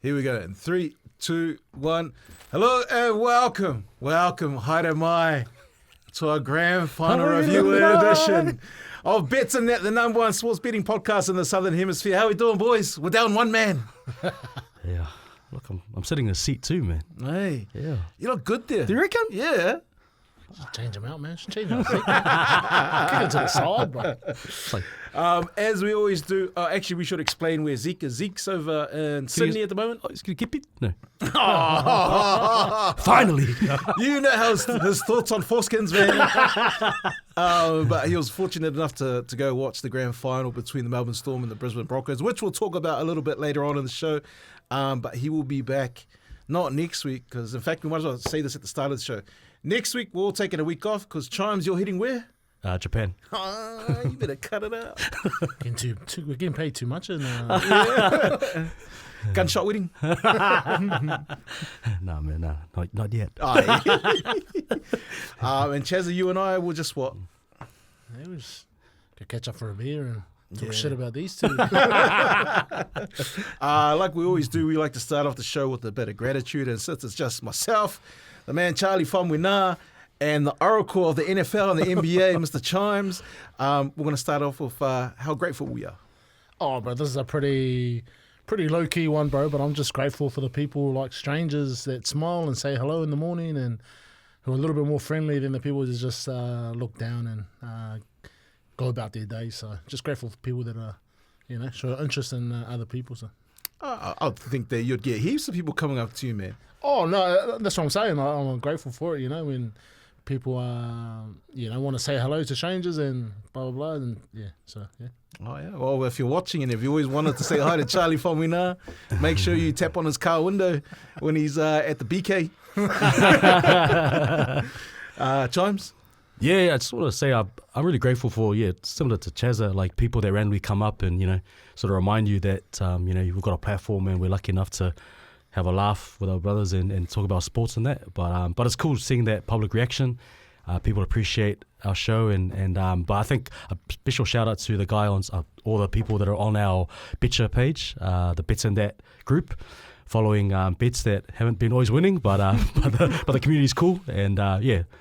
Here we go. In 3, 2, 1. Hello and welcome, Haere mai, to our grand final review edition of Betsndat, the number one sports betting podcast in the Southern Hemisphere. How we doing, boys? We're down one man. Yeah. Look, I'm sitting in a seat too, man. Hey. Yeah. You look good there. Do you reckon? Yeah. Just change them out, man. Just change them out. Kick it to the side, bro. It's like, As we always do, actually, we should explain where Zeke is. Zeke's over in Sydney at the moment. oh, he's going to keep it? No. Oh, Finally. you know how his thoughts on foreskins, man. But he was fortunate enough to go watch the grand final between the Melbourne Storm and the Brisbane Broncos, which we'll talk about a little bit later on in the show. But he will be back, not next week, because in fact, we might as well say this at the start of the show. Next week, we're all taking a week off because Chimes, you're hitting where? Japan. You better cut it out. We're getting paid too much. And, Gunshot wedding? No, man, no. Not yet. And Chazza, you and I will just what? it was go catch up for a beer and talk shit about these two. Like we always do, we like to start off the show with a bit of gratitude. And since it's just myself, the man Charlie from Wina, and the oracle of the NFL and the NBA, Mr. Chimes, we're going to start off with how grateful we are. Oh, bro, this is a pretty low-key one, bro, but I'm just grateful for the people like strangers that smile and say hello in the morning and who are a little bit more friendly than the people that just look down and go about their day. So just grateful for people that are, show interest in other people. So. I think that you'd get heaps of people coming up to you, man. Oh, no, that's what I'm saying. I'm grateful for it, when people, want to say hello to strangers and blah, blah, blah. And so. Oh, yeah. Well, if you're watching and if you always wanted to say hi to Charlie from Wina, make sure you tap on his car window when he's at the BK. Chimes? Yeah, I just want to say I'm really grateful for, similar to Chazza, like people that randomly come up and, sort of remind you that, we've got a platform and we're lucky enough to have a laugh with our brothers and talk about sports and that. But it's cool seeing that public reaction. People appreciate our show but I think a special shout out to the guy on all the people that are on our Betcha page, the Betsndat group, following bets that haven't been always winning, but the community's cool and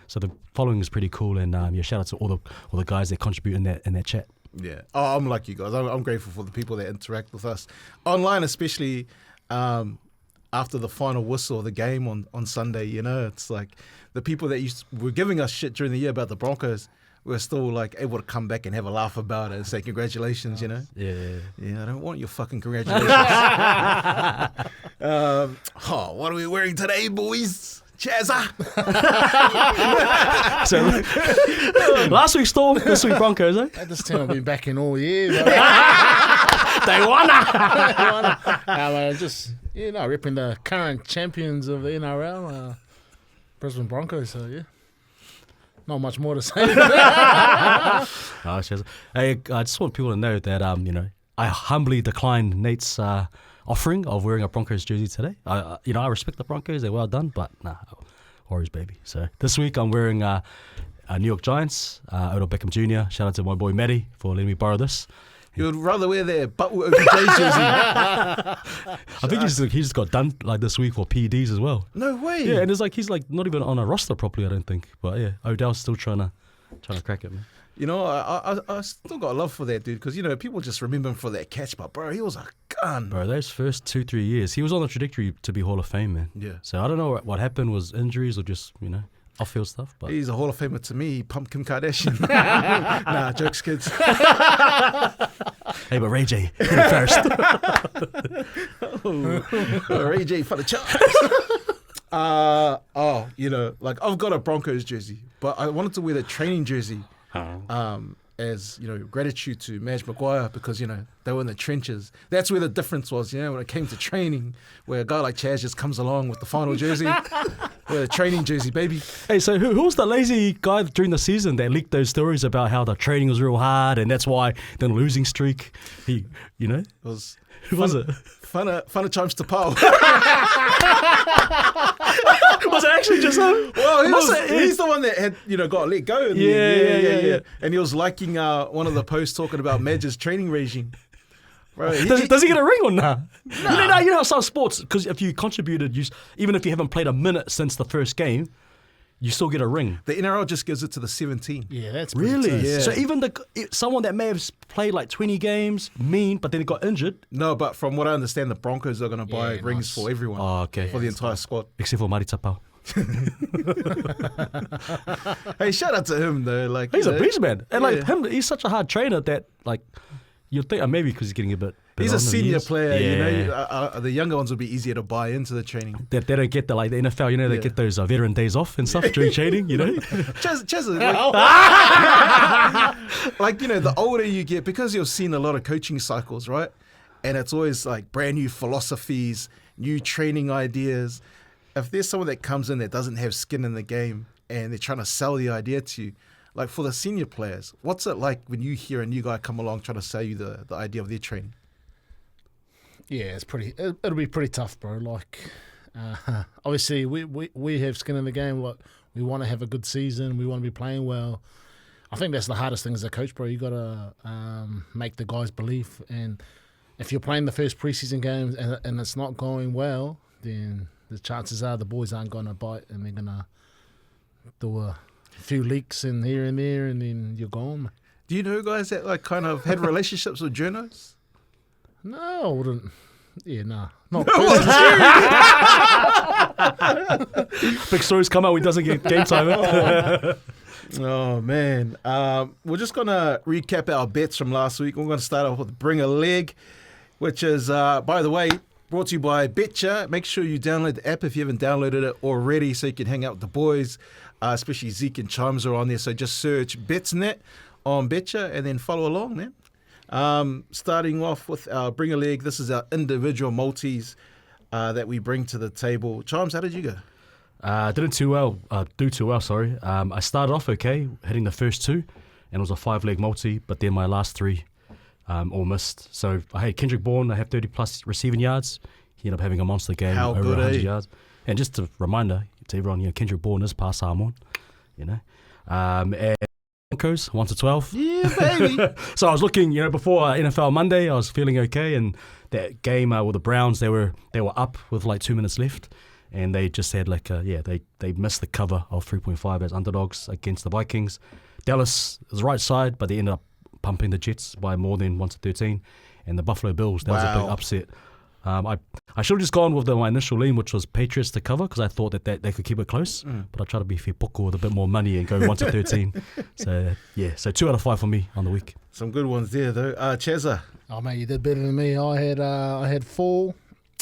so the following is pretty cool and shout out to all the guys that contribute in that chat. Yeah, I'm like you guys. I'm grateful for the people that interact with us online, especially after the final whistle of the game on Sunday. It's like the people that were giving us shit during the year about the Broncos, we're still like able to come back and have a laugh about it and say congratulations. Yeah, I don't want your fucking congratulations. What are we wearing today, boys? Chazza. So last week Storm, this week Broncos, eh? This team have been back in all year. They won. Just ripping the current champions of the NRL, Brisbane Broncos. So not much more to say. Hey, I just want people to know that I humbly declined Nate's offering of wearing a Broncos jersey today. I respect the Broncos; they're well done, but nah, Warriors baby. So this week I'm wearing New York Giants, Odell Beckham Jr. Shout out to my boy Matty for letting me borrow this. You would rather wear their butt OBJ jersey. I think he just got done like this week for PEDs as well. No way. Yeah, and he's not even on a roster properly, I don't think. But yeah, Odell's still trying to crack it, man. I still got love for that dude because people just remember him for that catch, but bro, he was a gun. Bro, those first 2-3 years, he was on the trajectory to be Hall of Fame, man. Yeah. So I don't know what happened, was injuries or just off-field stuff. But he's a Hall of Famer to me. He pumped Kim Kardashian. Nah, jokes, kids. Hey, but Ray J hit it first. Ray J for the charge. I've got a Broncos jersey, but I wanted to wear the training jersey as, gratitude to Madge Maguire because, they were in the trenches. That's where the difference was, when it came to training, where a guy like Chaz just comes along with the final jersey, with a training jersey, baby. Hey, so who was the lazy guy during the season that leaked those stories about how the training was real hard and that's why they're on a losing streak? Who was it? Fun of Chimes to Pau. Was it actually just him? Well, he's the one that had, got let go. Yeah. And he was liking one of the posts talking about Madge's training regime. Bro, Does he get a ring or not? Nah? You know how some sports, because if you contributed, even if you haven't played a minute since the first game, you still get a ring. The NRL just gives it to the 17. Yeah, that's Really? Yeah. So even someone that may have played like 20 games, but then he got injured. No, but from what I understand, the Broncos are going to buy rings for everyone. Oh, okay. For the entire squad. Except for Mari Tapau. Hey, shout out to him though. Like He's a beast, man. And like Yeah. him, he's such a hard trainer that like you'd think maybe because he's getting a bit. He's a on in senior years. player. Yeah. You know, the younger ones will be easier to buy into the training. That they don't get the NFL, you know, they Yeah. get those veteran days off and stuff during training, you know. Chaz, like, you know, the older you get, because you've seen a lot of coaching cycles, right? And it's always like brand new philosophies, new training ideas. If there's someone that comes in that doesn't have skin in the game and they're trying to sell the idea to you, like for the senior players, what's it like when you hear a new guy come along trying to sell you the idea of their training? Yeah, it'll be pretty tough, bro. Like, obviously, we have skin in the game. Like, we want to have a good season. We want to be playing well. I think that's the hardest thing as a coach, bro. You got to make the guys believe. And if you're playing the first preseason games and it's not going well, then the chances are the boys aren't going to bite and they're going to do a few leaks in here and there, and then you're gone. Do you know guys that like kind of had relationships with journos? No, I wouldn't. Yeah, nah. Not Big stories come out when he doesn't get game time. Oh, man. We're just going to recap our bets from last week. We're going to start off with Bring a Leg, which is, by the way, brought to you by Betcha. Make sure you download the app if you haven't downloaded it already so you can hang out with the boys, especially Zeke and Chimes are on there. So just search Betsndat on Betcha and then follow along, man. Starting off with our Bring a Leg. This is our individual multis that we bring to the table. Chimes, how did you go? Didn't do too well, sorry. I started off okay, hitting the first two, and it was a 5-leg multi, but then my last three all missed. So I had Kendrick Bourne, I have 30-plus receiving yards. He ended up having a monster game, How over good, 100 eh? yards. And just a reminder to everyone, you know, Kendrick Bourne is past Samoan, you know. And Broncos, 1-12. Yeah, baby. So I was looking, you know, before NFL Monday, I was feeling okay, and that game with the Browns, they were up with like 2 minutes left, and they just had like they missed the cover of 3.5 as underdogs against the Vikings. Dallas is right side, but they ended up pumping the Jets by more than 1-13, and the Buffalo Bills, that was a big upset. I should have just gone with my initial lean, which was Patriots to cover, because I thought that they could keep it close. But I tried to be Fipoko with a bit more money and go 1-13. So, yeah, so 2 out of 5 for me on the week. Some good ones there, though. Cheza. Oh, mate, you did better than me. I had 4,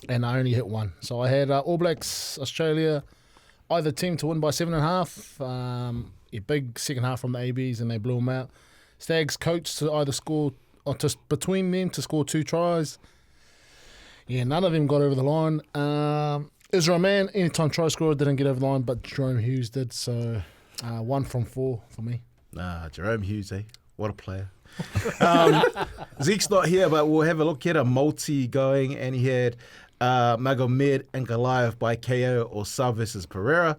and I only hit 1. So I had All Blacks, Australia, either team to win by 7.5. A big second half from the ABs, and they blew them out. Stags coach to either score, or just between them to score 2 tries. Yeah, none of them got over the line. Israel Mann, anytime try scorer, didn't get over the line, but Jerome Hughes did. So 1 from 4 for me. Jerome Hughes, eh? What a player. Zeke's not here, but we'll have a look at a multi going, and he had Magomed and Goliath by KO or Sub versus Pereira.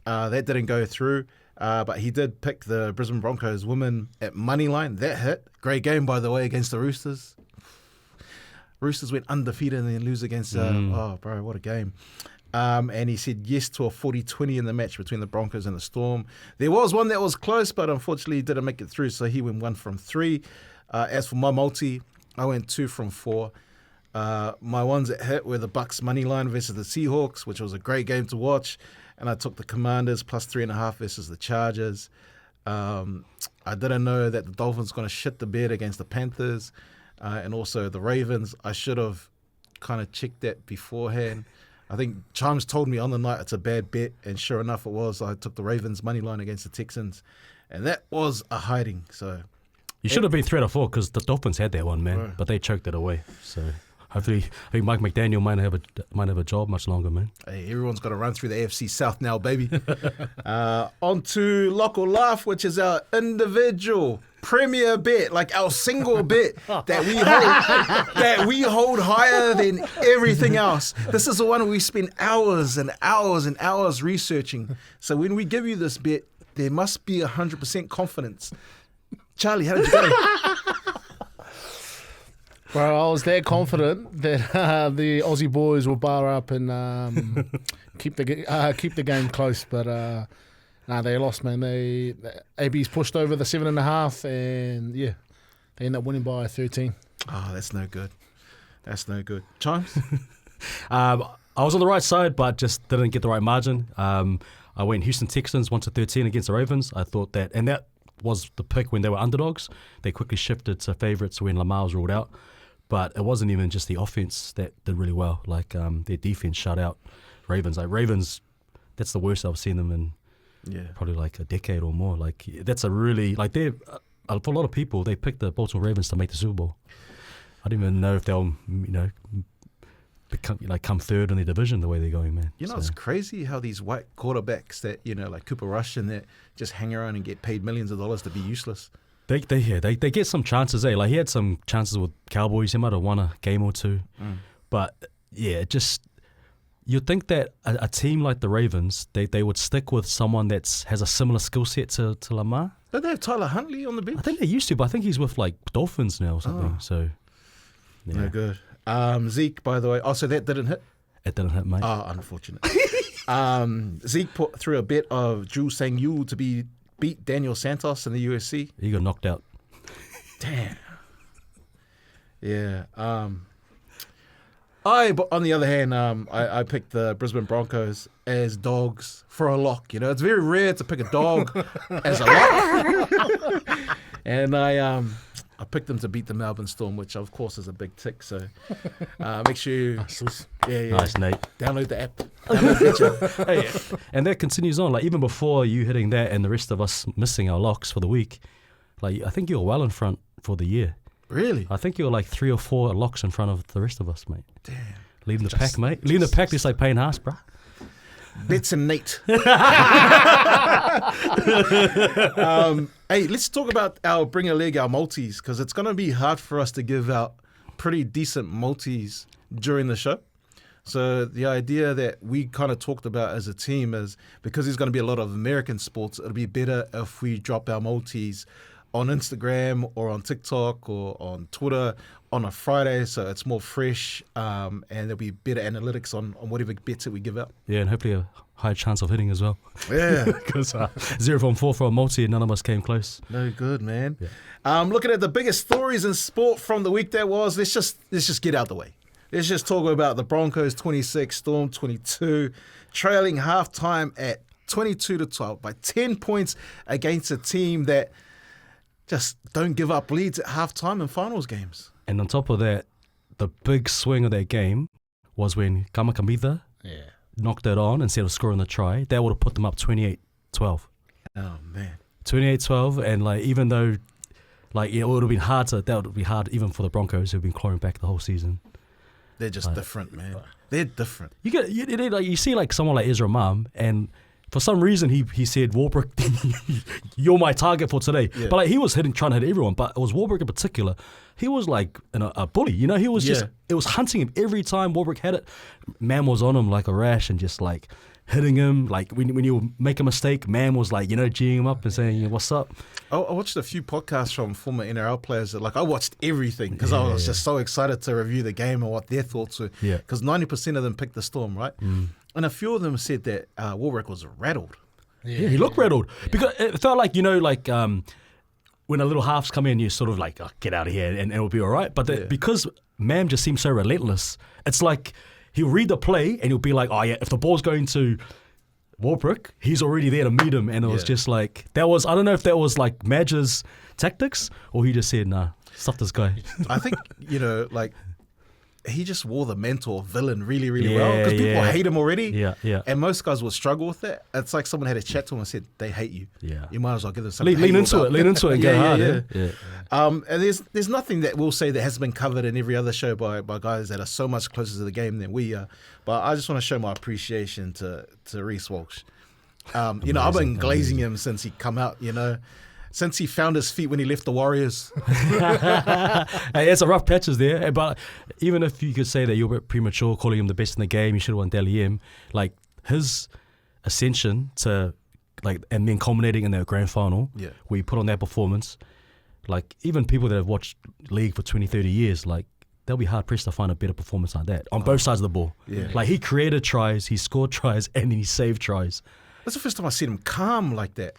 That didn't go through, but he did pick the Brisbane Broncos women at moneyline. That hit. Great game, by the way, against the Roosters. Roosters went undefeated and then lose against, oh, bro, what a game. And he said yes to a 40-20 in the match between the Broncos and the Storm. There was one that was close, but unfortunately he didn't make it through, so he went 1 from 3. As for my multi, I went 2 from 4. My ones that hit were the Bucks money line versus the Seahawks, which was a great game to watch. And I took the Commanders plus 3.5 versus the Chargers. I didn't know that the Dolphins were going to shit the bed against the Panthers. And also the Ravens. I should have kind of checked that beforehand. I think Chimes told me on the night it's a bad bet, and sure enough it was. I took the Ravens money line against the Texans, and that was a hiding. So you should have been 3 out of 4 because the Dolphins had that one, man, but they choked it away. So hopefully, I think Mike McDaniel might have a job much longer, man. Hey, everyone's got to run through the AFC South now, baby. On to Lock or Laugh, which is our individual premier bet, like our single bet that we hold higher than everything else. This is the one we spend hours and hours and hours researching. So when we give you this bet, there must be 100% confidence. Charlie, how did you go? Bro, I was that confident that the Aussie boys will bar up and keep the game close, but they lost, man. AB's pushed over the 7.5, and yeah, they end up winning by 13. Oh, that's no good. That's no good. Chimes? I was on the right side, but just didn't get the right margin. I went Houston Texans 1-13 against the Ravens. I thought that, and that was the pick when they were underdogs. They quickly shifted to favourites when Lamar was ruled out. But it wasn't even just the offense that did really well. Like their defense shut out Ravens. Like Ravens, that's the worst I've seen them in probably like a decade or more. Like that's a really like they for a lot of people they picked the Baltimore Ravens to make the Super Bowl. I don't even know if they'll come third in the division the way they're going, man. It's crazy how these white quarterbacks that like Cooper Rush and that just hang around and get paid millions of dollars to be useless. They get some chances, eh? Like he had some chances with Cowboys. He might have won a game or two, but yeah, just you'd think that a team like the Ravens, they would stick with someone that has a similar skill set to Lamar. Don't they have Tyler Huntley on the bench? I think they used to, but I think he's with like Dolphins now or something. So yeah. No good. Zeke, by the way, so that didn't hit. It didn't hit, mate. Oh, unfortunate. Zeke put through a bet of Drew Sang Yu to beat Daniel Santos in the UFC. He got knocked out. Damn. Yeah. But on the other hand, I picked the Brisbane Broncos as dogs for a lock. It's very rare to pick a dog as a lock. And I picked them to beat the Melbourne Storm, which of course is a big tick. So make sure you, Nice, Nate. Download the app. Download the hey, and that continues on. Like even before you hitting that, and the rest of us missing our locks for the week. Like I think you're well in front for the year. Really? I think you're like 3 or 4 locks in front of the rest of us, mate. Damn. Leading the pack, mate. Leading the pack just like Payne Haas, bruh. Betsndat. Hey, let's talk about our bring a leg, our multis, because it's going to be hard for us to give out pretty decent multis during the show. So the idea that we kind of talked about as a team is because there's going to be a lot of American sports, it'll be better if we drop our multis on Instagram or on TikTok or on Twitter on a Friday, so it's more fresh, and there'll be better analytics on whatever bets that we give out. Yeah, and hopefully a high chance of hitting as well. Yeah. Because 0 from 4 for a multi and none of us came close. No good, man. Yeah. Looking at the biggest stories in sport from the week that was, let's just get out the way. Let's just talk about the Broncos 26, Storm 22, trailing halftime at 22-12 by 10 points against a team that just don't give up leads at halftime in finals games. And on top of that, the big swing of that game was when Kamikamica knocked it on instead of scoring the try. That would have put them up 28-12. Oh, man. 28-12, and like even though like it would have been hard that would be hard even for the Broncos who've been clawing back the whole season. They're just different, man. They're different. You see like someone like Ezra Mam, and for some reason he said, Warbrick, you're my target for today. Yeah. But like he was trying to hit everyone, but it was Warbrick in particular. He was like a bully, He was just, it was hunting him every time Warbrick had it. Man was on him like a rash and just like hitting him. Like when you make a mistake, man was like, geeing him up and saying, what's up? I watched a few podcasts from former NRL players that I watched everything because I was just so excited to review the game and what their thoughts were. Yeah. Because 90% of them picked the Storm, right? And a few of them said that Warbrick was rattled. Yeah, he looked rattled. Because it felt like, when a little halves come in, you're sort of like, oh, get out of here and it'll be all right. But because Mam just seems so relentless, it's like he'll read the play and he'll be like, oh yeah, if the ball's going to Warbrick, he's already there to meet him. And it was just like, I don't know if that was like Madge's tactics or he just said, nah, stuff this guy. I think, he just wore the mentor villain really, really well because people hate him already. Yeah. And most guys will struggle with that. It's like someone had a chat to him and said, they hate you. Yeah. You might as well give them something. Lean into it and go hard. Yeah. And there's nothing that we'll say that has been covered in every other show by guys that are so much closer to the game than we are. But I just want to show my appreciation to Reece Walsh. I've been glazing him since he come out, since he found his feet when he left the Warriors. Hey, it's a rough patches there. But even if you could say that you're a bit premature calling him the best in the game, you should have won Dally M. Like his ascension to and then culminating in the grand final, where he put on that performance. Like even people that have watched league for 20, 30 years, like they'll be hard pressed to find a better performance like that on both sides of the ball. Yeah. Like he created tries, he scored tries, and then he saved tries. That's the first time I've seen him calm like that.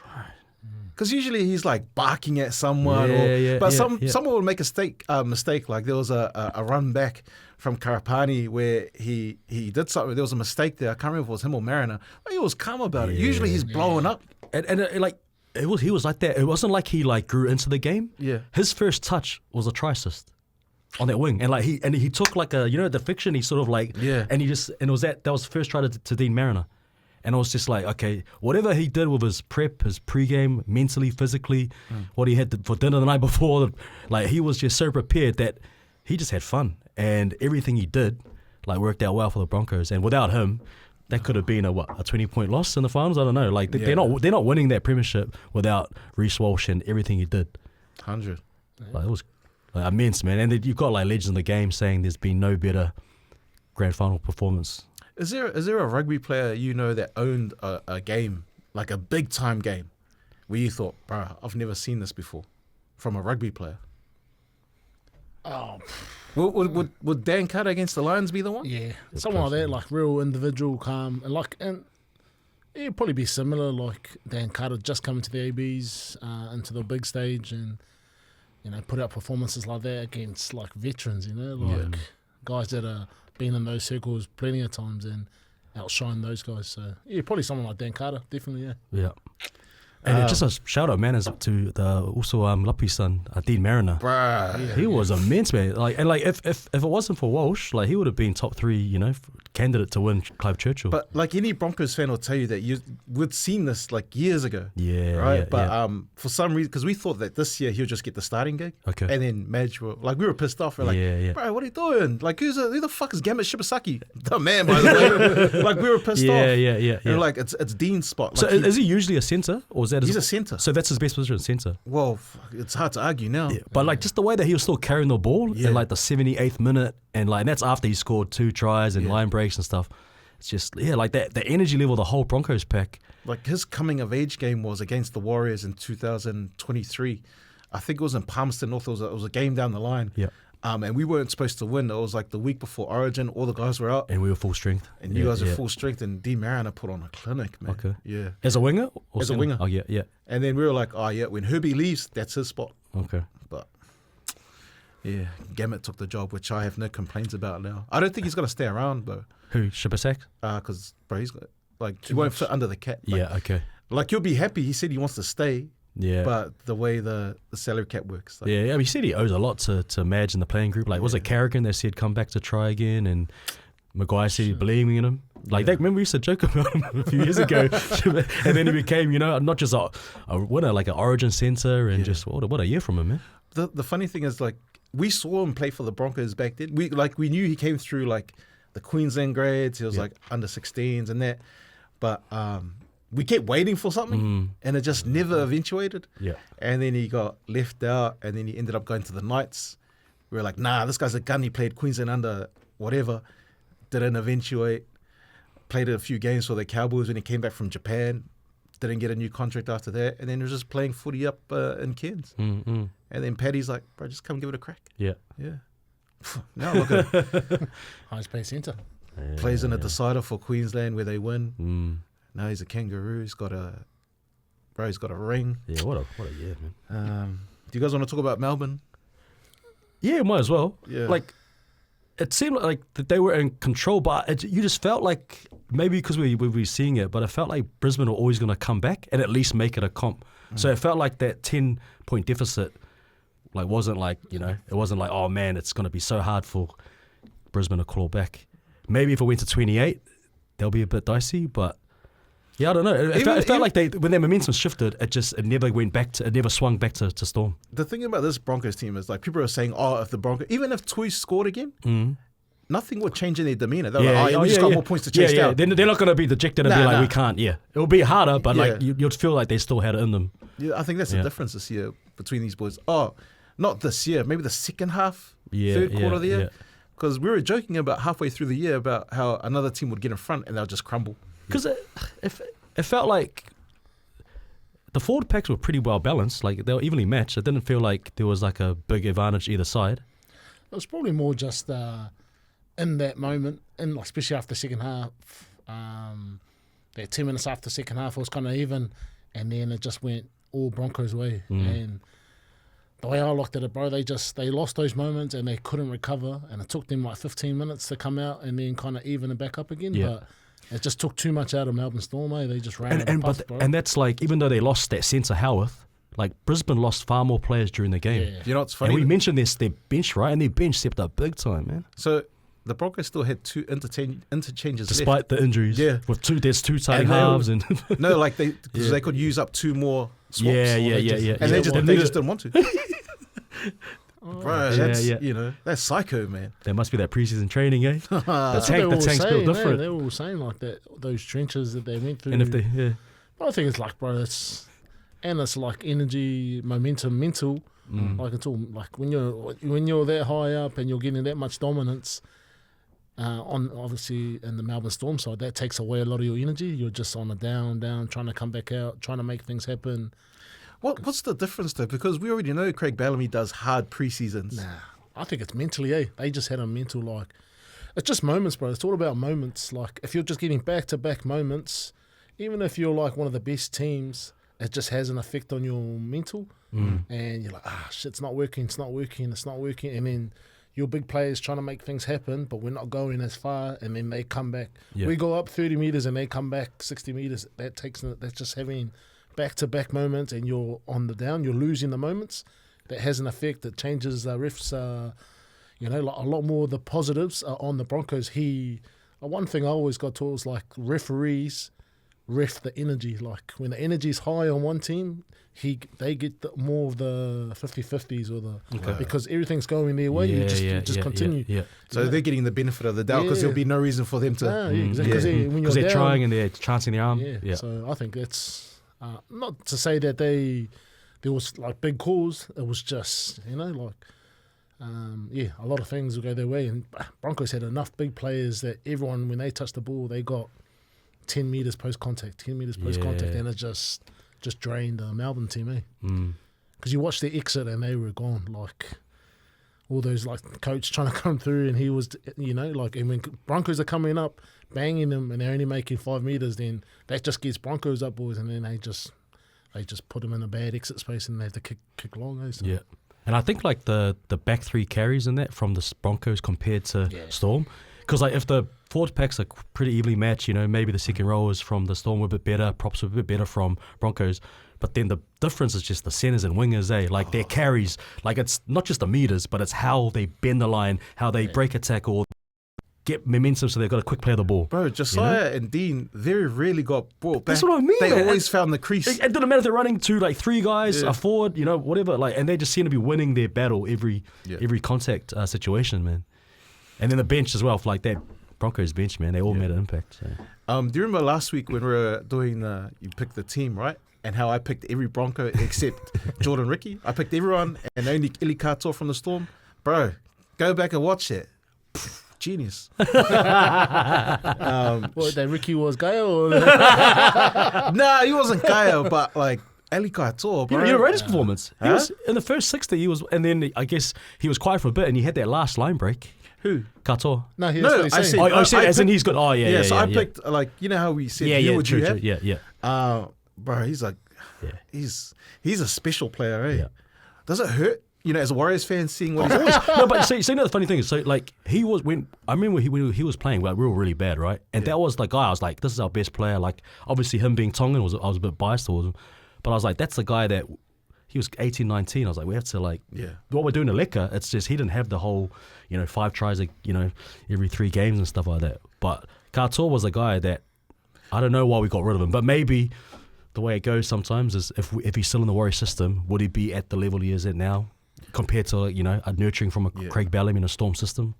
Because usually he's like barking at someone, someone will make a mistake. Like there was a run back from Karapani where he did something. There was a mistake there. I can't remember if it was him or Mariner. But he was calm about it. Usually he's blowing up. And he was like that. It wasn't like he like grew into the game. Yeah. His first touch was a try assist on that wing, and like he took like a deflection. He sort of like and it was that was the first try to Dean Mariner. And I was just like, okay, whatever he did with his prep, his pre-game, mentally, physically, what he had for dinner the night before, like he was just so prepared that he just had fun. And everything he did, like worked out well for the Broncos. And without him, that could have been a 20-point loss in the finals. I don't know. Like they're not winning that premiership without Reece Walsh and everything he did. 100. Like it was like immense, man. And then you've got like legends in the game saying there's been no better grand final performance. Is there a rugby player you know that owned a game, like a big time game, where you thought, bro, I've never seen this before, from a rugby player? Oh, would Dan Carter against the Lions be the one? yeah, someone like that, like real individual, calm, and it'd probably be similar. Like Dan Carter just coming to the ABs, into the big stage, and put out performances like that against like veterans, guys that are been in those circles plenty of times and outshine those guys. So yeah, probably someone like Dan Carter, definitely. Yeah. And just a shout out, man, to the also Lapi's son, Dean Mariner. Bruh. He was immense, man. If it wasn't for Walsh, like he would have been top 3, candidate to win Clive Churchill. But like any Broncos fan will tell you that we'd seen this like years ago. Yeah. Right. Yeah, but for some reason, because we thought that this year he'll just get the starting gig. Okay. And then Madge we were pissed off. We're like, bro, what are you doing? Like, who the fuck is Gamut Shibasaki? The man, by the way. Like we were pissed off. Yeah. And we're like, it's Dean's spot. So like is he usually a centre, or is that he's a centre? So that's his best position, centre. Well, it's hard to argue now. Yeah. But like just the way that he was still carrying the ball in like the 78th minute, and that's after he scored 2 tries and line breaks and stuff. It's just like that the energy level of the whole Broncos pack. Like his coming of age game was against the Warriors in 2023. I think it was in Palmerston North. It was a game down the line. Yeah. And we weren't supposed to win. It was like the week before Origin. All the guys were out. And we were full strength. And you guys were full strength. And Dean Mariner put on a clinic, man. Okay. Yeah. As a winger? Or As a winger. Oh, yeah. And then we were like, when Herbie leaves, that's his spot. Okay. But, yeah, Gamut took the job, which I have no complaints about now. I don't think he's going to stay around, though. Who? Shibasak? Because, bro, he's got, he won't fit under the cap. Yeah, okay. Like, you'll be happy. He said he wants to stay. Yeah. But the way the salary cap works. Yeah, I mean, he said he owes a lot to Madge in the playing group. Like, was it Carrigan that said come back to try again? And Maguire said he's believing in him. Like, that, remember we used to joke about him a few years ago. And then he became, not just a winner, like an Origin centre, and just what a year from him, man. The funny thing is, like, we saw him play for the Broncos back then. We knew he came through, like, the Queensland grades. He was, like, under 16s and that. But we kept waiting for something, and it just never eventuated. Yeah. And then he got left out, and then he ended up going to the Knights. We were like, nah, this guy's a gun. He played Queensland under whatever. Didn't eventuate. Played a few games for the Cowboys when he came back from Japan. Didn't get a new contract after that. And then he was just playing footy up in Cairns. Mm-hmm. And then Paddy's like, bro, just come give it a crack. Yeah. Yeah. Now look at him. highest paid centre. Plays in a decider for Queensland where they win. Mm. Now he's a kangaroo. He's got a ring. Yeah, what a year, man. Do you guys want to talk about Melbourne? Yeah, might as well. Yeah. Like, it seemed like that they were in control, but you just felt like, maybe because we were seeing it, but it felt like Brisbane were always going to come back and at least make it a comp. So it felt like that 10-point deficit, like, wasn't like, it wasn't like, oh man, it's going to be so hard for Brisbane to claw back. Maybe if it went to 28, they'll be a bit dicey, but yeah, I don't know. It felt like when their momentum shifted, it never went back to, it never swung back to Storm. The thing about this Broncos team is, like, people are saying, if the Broncos, even if Tui scored again, nothing would change in their demeanour. They're we just got more points to chase down. They're not going to be dejected and be like, we can't. Yeah, it'll be harder, but like you'd feel like they still had it in them. Yeah, I think that's the difference this year between these boys. Oh, not this year, maybe the second half, third quarter of the year. Because we were joking about halfway through the year about how another team would get in front and they'll just crumble. Because it felt like the forward packs were pretty well balanced. Like, they were evenly matched. It didn't feel like there was like a big advantage either side. It was probably more just in that moment, and especially after the second half, that 10 minutes after the second half, it was kind of even, and then it just went all Broncos' way. And the way I looked at it, bro, they lost those moments and they couldn't recover, and it took them like 15 minutes to come out and then kind of even it back up again. But it just took too much out of Melbourne Storm. They just ran out of puff, bro. And that's like, even though they lost that sense of health, like Brisbane lost far more players during the game. Yeah. You know what's funny? And we mentioned their bench, right? And their bench stepped up big time, man. So the Broncos still had 2 interchanges Despite left. the injuries. Yeah. There's 2 tight And halves. And No, like because they could use up 2 more swaps. Yeah. And they just didn't want to. Bro, that's, Yeah. you know, that's psycho, man. there must be that preseason training, eh? That's what they were the tank's saying, built different. They were all saying like that, those trenches that they went through. And if they, But I think it's like, bro, it's like energy, momentum, mental. Like it's all like when you're that high up and you're getting that much dominance. On obviously in the Melbourne Storm side, that takes away a lot of your energy. You're just on a down, trying to come back out, trying to make things happen. What's the difference though? Because we already know Craig Bellamy does hard pre-seasons. Nah, I think it's mentally, They just had a mental, like, it's just moments, bro. It's all about moments. Like, if you're just getting back-to-back moments, even if you're like one of the best teams, it just has an effect on your mental. And you're like, shit, it's not working. And then your big players trying to make things happen, but we're not going as far, and then they come back. Yeah. We go up 30 metres and they come back 60 metres. That's just having back-to-back moments, and you're on the down, you're losing the moments. That has an effect. It changes the refs, like a lot more of the positives are on the Broncos. One thing I always got taught was like referees ref the energy. Like when the energy is high on one team, they get more of the 50-50s because everything's going their way. You just continue. Yeah. So they're getting the benefit of the doubt because there'll be no reason for them to. Exactly. Because they're trying and they're chancing their arm. Yeah. So I think that's not to say that there was like big calls. It was just a lot of things will go their way. And Broncos had enough big players that everyone, when they touched the ball, they got 10 metres post-contact, and it just drained the Melbourne team, Because you watched the exit and they were gone. Like all those like coach trying to come through, and he was, and when Broncos are coming up, banging them, and they're only making 5 metres, then that just gets Broncos up, boys, and then they just put them in a bad exit space and they have to kick long. So. Yeah. And I think like the back 3 carries in that from the Broncos compared to Storm, because like if the forward packs are pretty evenly matched, maybe the second rowers from the Storm were a bit better, props were a bit better from Broncos, but then the difference is just the centers and wingers, like their carries, like it's not just the meters, but it's how they bend the line, how they break a tackle, get momentum, so they've got a quick play of the ball. Bro, Josiah and Dean very rarely got brought back. That's what I mean. They always found the crease. It didn't matter if they're running to like 3 guys, a forward, whatever, like, and they just seem to be winning their battle every contact situation, man. And then the bench as well, for like that Broncos bench, man, they all made an impact. So. Do you remember last week when we were doing you picked the team, right? And how I picked every Bronco except Jordan Ricky. I picked everyone and only Ili Katoa from the Storm. Bro, go back and watch it. Genius. What, that Ricky was Gale? Nah, he wasn't Gale, but like Eli Katoa, bro. You rate his performance. He was in the first 60. He was, and then I guess he was quiet for a bit, and he had that last line break. Who? Katoa. No, I said, picked, he's good. Oh yeah. So I picked like how we said you would you have? Yeah. Bro, he's like, he's a special player, eh? Yeah. Does it hurt? As a Warriors fan, seeing what he's always. No, but see, the funny thing is, so like he was when I remember when he was playing, like we were really bad, right? And that was the guy. I was like, this is our best player. Like obviously him being Tongan I was a bit biased towards him, but I was like, that's the guy that he was 18, 19. I was like, we have to what we're doing to Leka. It's just he didn't have the whole 5 tries, every 3 games and stuff like that. But Katoa was a guy that I don't know why we got rid of him, but maybe the way it goes sometimes is if he's still in the Warrior system, would he be at the level he is at now? Compared to a nurturing from a Craig Bellamy in a Storm system,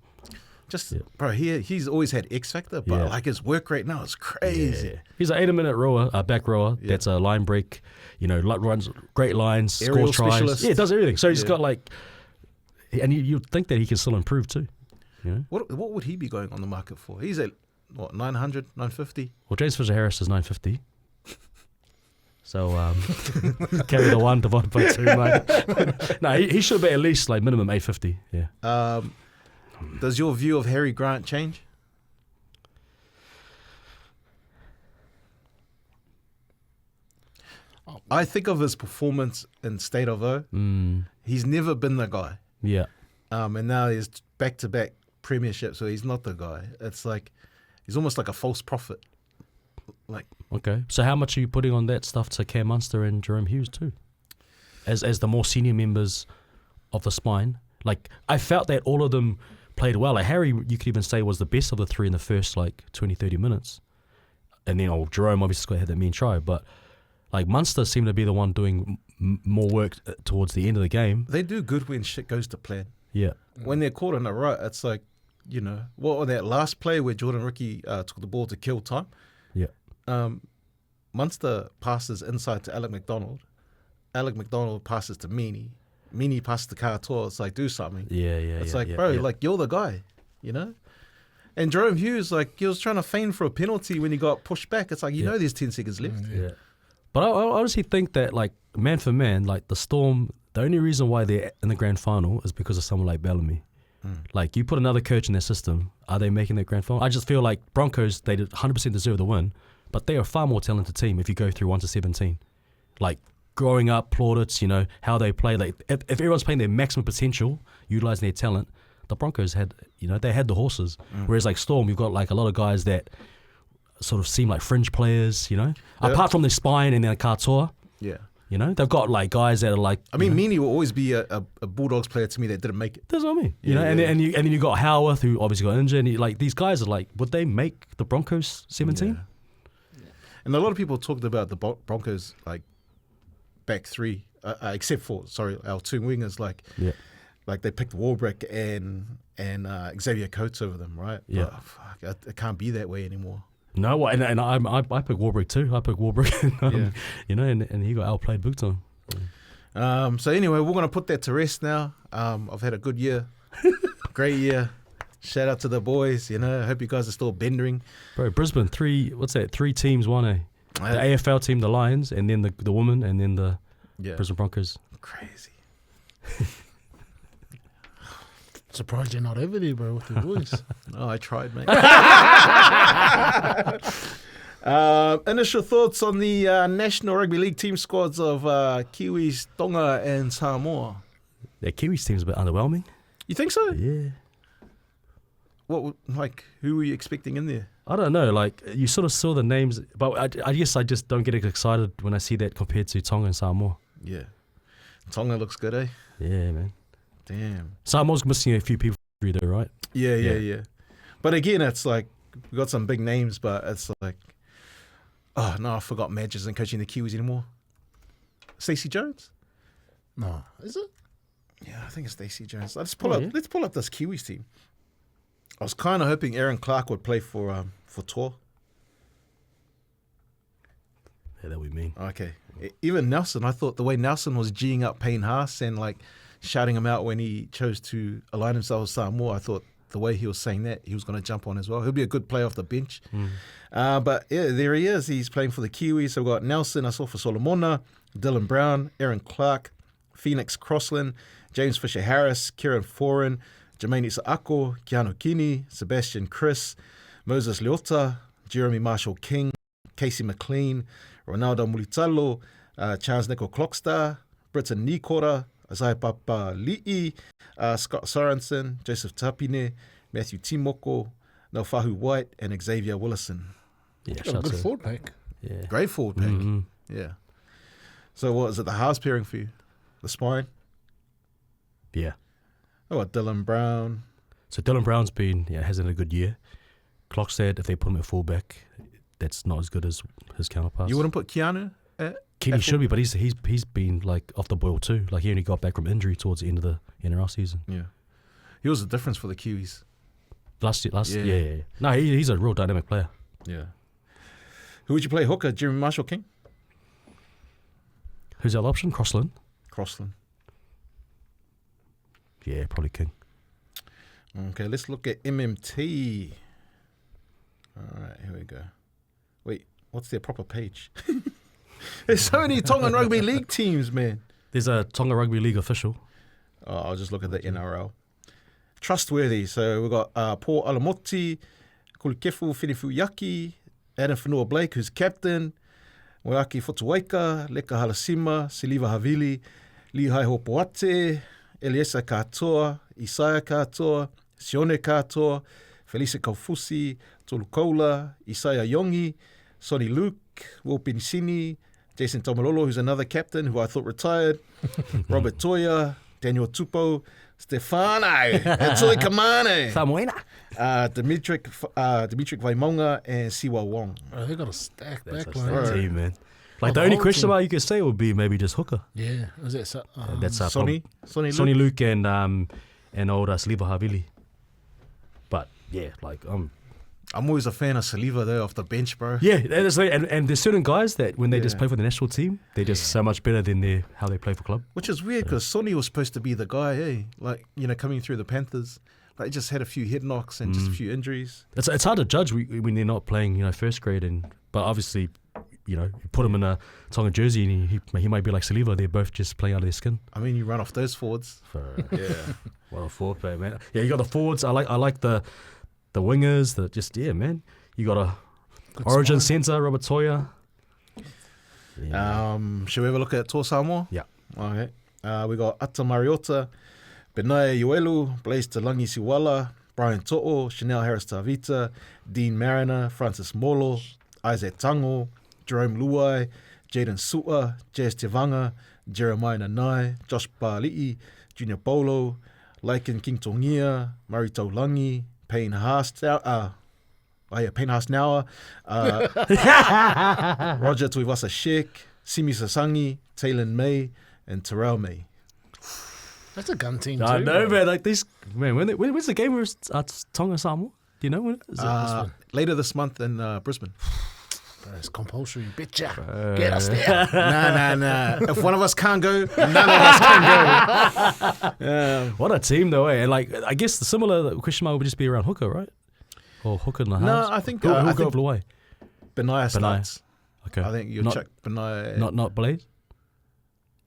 bro, he's always had X factor, but like his work rate now is crazy. Yeah. He's an 8-minute rower, back rower. That's a line break. Runs great lines, Aerial scores tries. specialist. Yeah, does everything. So he's got like, and you'd think that he can still improve too. What would he be going on the market for? He's at what 900, 950. Well, James Fisher-Harris is 950. So carry the 1 divided by 2, mate. No, he should be at least like minimum 850. Yeah. Does your view of Harry Grant change? I think of his performance in State of O. He's never been the guy. Yeah. And now he's back-to-back premierships, so he's not the guy. It's like he's almost like a false prophet. Like, okay. So how much are you putting on that stuff to Cam Munster and Jerome Hughes too? As the more senior members of the spine? Like, I felt that all of them played well. Like Harry, you could even say, was the best of the three in the first like 20, 30 minutes. And then Jerome obviously had that mean try, but like Munster seemed to be the one doing more work towards the end of the game. they do good when shit goes to plan. Yeah. When they're caught in a rut, it's like, on that last play where Jordan Ricky took the ball to kill time, Yeah. Munster passes inside to Alec McDonald. Alec McDonald passes to Meany. Meany passes to Katoa. It's like, do something. Yeah. It's yeah, like, yeah, bro, yeah. like, you're the guy, And Jerome Hughes, like, he was trying to feign for a penalty when he got pushed back. It's like, there's 10 seconds left. Yeah. But I honestly think that, like, man for man, like, the Storm, the only reason why they're in the grand final is because of someone like Bellamy. Like, you put another coach in their system, are they making that grand final? I just feel like Broncos, they 100% deserve the win, but they are a far more talented team if you go through 1 to 17. Like, growing up, plaudits, how they play. Like, if everyone's playing their maximum potential, utilising their talent, the Broncos had, they had the horses. Whereas, like, Storm, you've got, like, a lot of guys that sort of seem like fringe players, apart from their spine and their Katoa. Yeah. They've got like guys that are like. I mean, Meany will always be a Bulldogs player to me that didn't make it. That's what I mean. Yeah, And yeah. then you got Howarth, who obviously got injured. And like these guys are like, would they make the Broncos 17? Yeah. And a lot of people talked about the Broncos like back three, except for our two wingers. Like they picked Warbrick and Xavier Coates over them, right? Yeah. But, fuck, it can't be that way anymore. No, and I picked Warbrick too. I picked Warbrick, and he got outplayed big time. So anyway, we're going to put that to rest now. I've had a good year. Great year. Shout out to the boys, I hope you guys are still bendering. Bro, Brisbane, 3 teams won, eh? The AFL team, the Lions, and then the women, and then the Brisbane Broncos. Crazy. Surprised you're not over there, bro, with your voice. Oh, I tried, mate. Initial thoughts on the National Rugby League team squads of Kiwis, Tonga and Samoa. The Kiwis team's a bit underwhelming. You think so? Yeah. Who were you expecting in there? I don't know. Like, you sort of saw the names, but I guess I just don't get excited when I see that compared to Tonga and Samoa. Yeah. Tonga looks good, eh? Yeah, man. Damn. Samoa's missing a few people though, right? Yeah. But again, it's like, we got some big names, but it's like, oh, no, I forgot Madge isn't coaching the Kiwis anymore. Stacey Jones? No, is it? Yeah, I think it's Stacey Jones. Let's pull up this Kiwis team. I was kind of hoping Aaron Clark would play for Tor. Yeah, that we mean. Okay. Even Nelson, I thought the way Nelson was G'ing up Payne Haas and like shouting him out when he chose to align himself with Samoa, I thought the way he was saying that, he was going to jump on as well. He'll be a good player off the bench. But yeah, there he is. He's playing for the Kiwis. So we've got Nelson, I saw for Solomona, Dylan Brown, Aaron Clark, Phoenix Crossland, James Fisher-Harris, Kieran Foran, Jermaine Isaako, Keanu Kini, Sebastian Chris, Moses Leota, Jeremy Marshall-King, Casey McLean, Ronaldo Mulitalo, Charles Nico Clockstar, Britton Nikora, Isaiah Papa Li'i, Scott Sorensen, Joseph Tapine, Matthew Timoko, Nofahu White, and Xavier Willison. Yeah, Got a good forward pack. Yeah. Great forward pack. Yeah. So what is it, the halves pairing for you? The spine? Yeah. Oh, what, Dylan Brown? So Dylan Brown's hasn't had a good year. Clock said if they put him at fullback, that's not as good as his counterparts. You wouldn't put Keanu at Kenny at should be, but he's been like off the boil too. Like he only got back from injury towards the end of the NRL season. Yeah. He was the difference for the Kiwis. Last year. No, he's a real dynamic player. Yeah. Who would you play hooker? Jeremy Marshall-King? Who's the other option? Crossland? Crossland. Yeah, probably King. Okay, let's look at MMT. All right, here we go. Wait, what's their proper page? There's so many Tongan Rugby League teams, man. There's a Tonga Rugby League official. Oh, I'll just look at the NRL. Trustworthy. So we've got Paul Alamoti, Kulikefu Whinifuiaki, Adam Whanua Blake, who's captain, Moeaki Fotuaika, Leka Halasima, Siliva Havili, Lihai Hopoate, Eliesa Katoa, Isaiah Katoa, Sione Katoa, Felicia Kaufusi, Tolukola, Isaiah Yongi, Sonny Luke, Will Pinisini, Jason Tomalolo, who's another captain who I thought retired, Robert Toya, Daniel Tupo, Stefano, Tui Kamane, Dimitrik Vaimonga, and Siwa Wong. Oh, they got a stack That's a backline. stacked team, man. Like, Oh, the the only whole question team. mark you could say would be maybe just hooker. Yeah, is that so? That's Sonny Luke. Sonny Luke and old Saliva Havili. But yeah, like I'm always a fan of Saliva though off the bench, bro. yeah, and there's certain guys that when they just Yeah. play for the national team, they're just so much better than how they play for club. Which is weird because Sonny was supposed to be the guy, eh? Like, coming through the Panthers. Like, he just had a few head knocks and just a few injuries. It's hard to judge when they're not playing, first grade, but obviously, you put him in a Tonga jersey and he might be like Saliva. They're both just playing out of their skin. I mean, you run off those forwards. Yeah. What a forward player, man. Yeah, you got the forwards. I like the wingers. Man. You got a Good Origin spine. centre, Robert Toya. Yeah. Should we ever look at Toa Samoa? Yeah. Okay. We got Ata Mariota, Benaya Uelu, Blaise Talangi Siwala, Brian To'o, Chanel Harris Tavita, Dean Mariner, Francis Molo, Isaac Tango, Jerome Luai, Jaden Su'a, J.S. Tevanga, Jeremiah Nanai, Josh Pali'i, Junior Polo, Laiken King Tongia, Murray Taulangi, Payne Haasnaua, Roger Tuivasa Sheik, Simi Sasangi, Taylor May, and Terrell May. That's a gun team too. I know, bro. man. Like this, man. When's the game? Where's Tonga Samoa? Do you know when? Is it? Later this month in Brisbane. Bro, it's compulsory. Bitcha. Get us there. Nah. If one of us can't go, none of us can go. What a team, though, eh? And like, I guess the similar question mark would just be around hooker, right? Or hooker in the No, halves. I think who'll I go think over the way. Benaya starts. Okay. I think you'll Not- check Benaya. Not Blaze.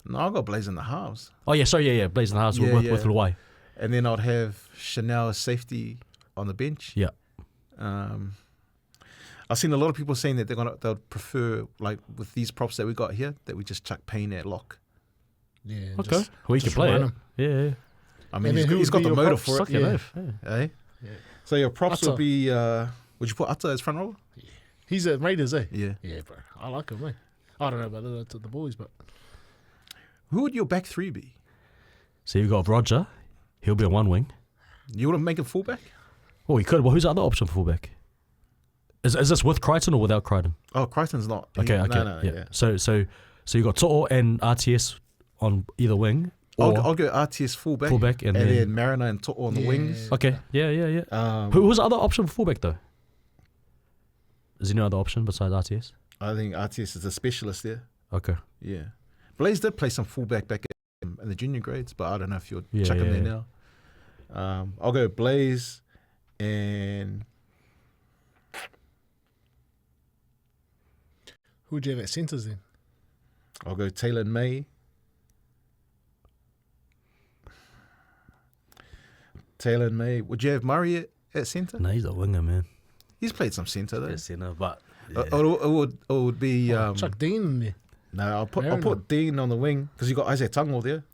No, I'll go Blaze in the halves. Oh yeah, sorry, yeah, Blaze in the house Yeah, with yeah. Luai. And then I'd have Chanel as safety on the bench. Yeah. I've seen a lot of people saying that they'll prefer, like with these props that we got here, that we just chuck Payne at lock. Yeah. Okay. Just, Well, you can just play run it. him. Yeah. I mean, And then who he's would got be the your motor props? for Suck it. your Yeah. life. Yeah. Eh? Yeah. So your props Atta. would be, would you put Atta as front rower? He's at Raiders, eh? Yeah. Yeah, bro. I like him, eh? I don't know about the boys, but Who would your back three be? So you got Roger. He'll be on one wing. You want to make him fullback? Oh, he could. Well, who's the other option for fullback? Is this with Crichton or without Crichton? Oh, Crichton's not. Okay. No, yeah. So you got To'o and RTS on either wing. Or I'll go RTS fullback. Fullback and and then- then Mariner and To'o on the Yeah. wings. okay. Yeah. Um, Who's the other option for fullback though? Is there no other option besides RTS? I think RTS is a specialist there. Okay. Yeah. Blaze did play some fullback back in the junior grades, but I don't know if you'll Yeah, chuck him yeah, there now. I'll go Blaze and who would you have at centres then? I'll go Taylor May. Taylor May. Would you have Murray at centre? No, he's a winger, man. He's played some centre though. Yes, but It would be Chuck Dean in there. no. I'll Mariner. put Dean on the wing because you got Isaac Tungo there.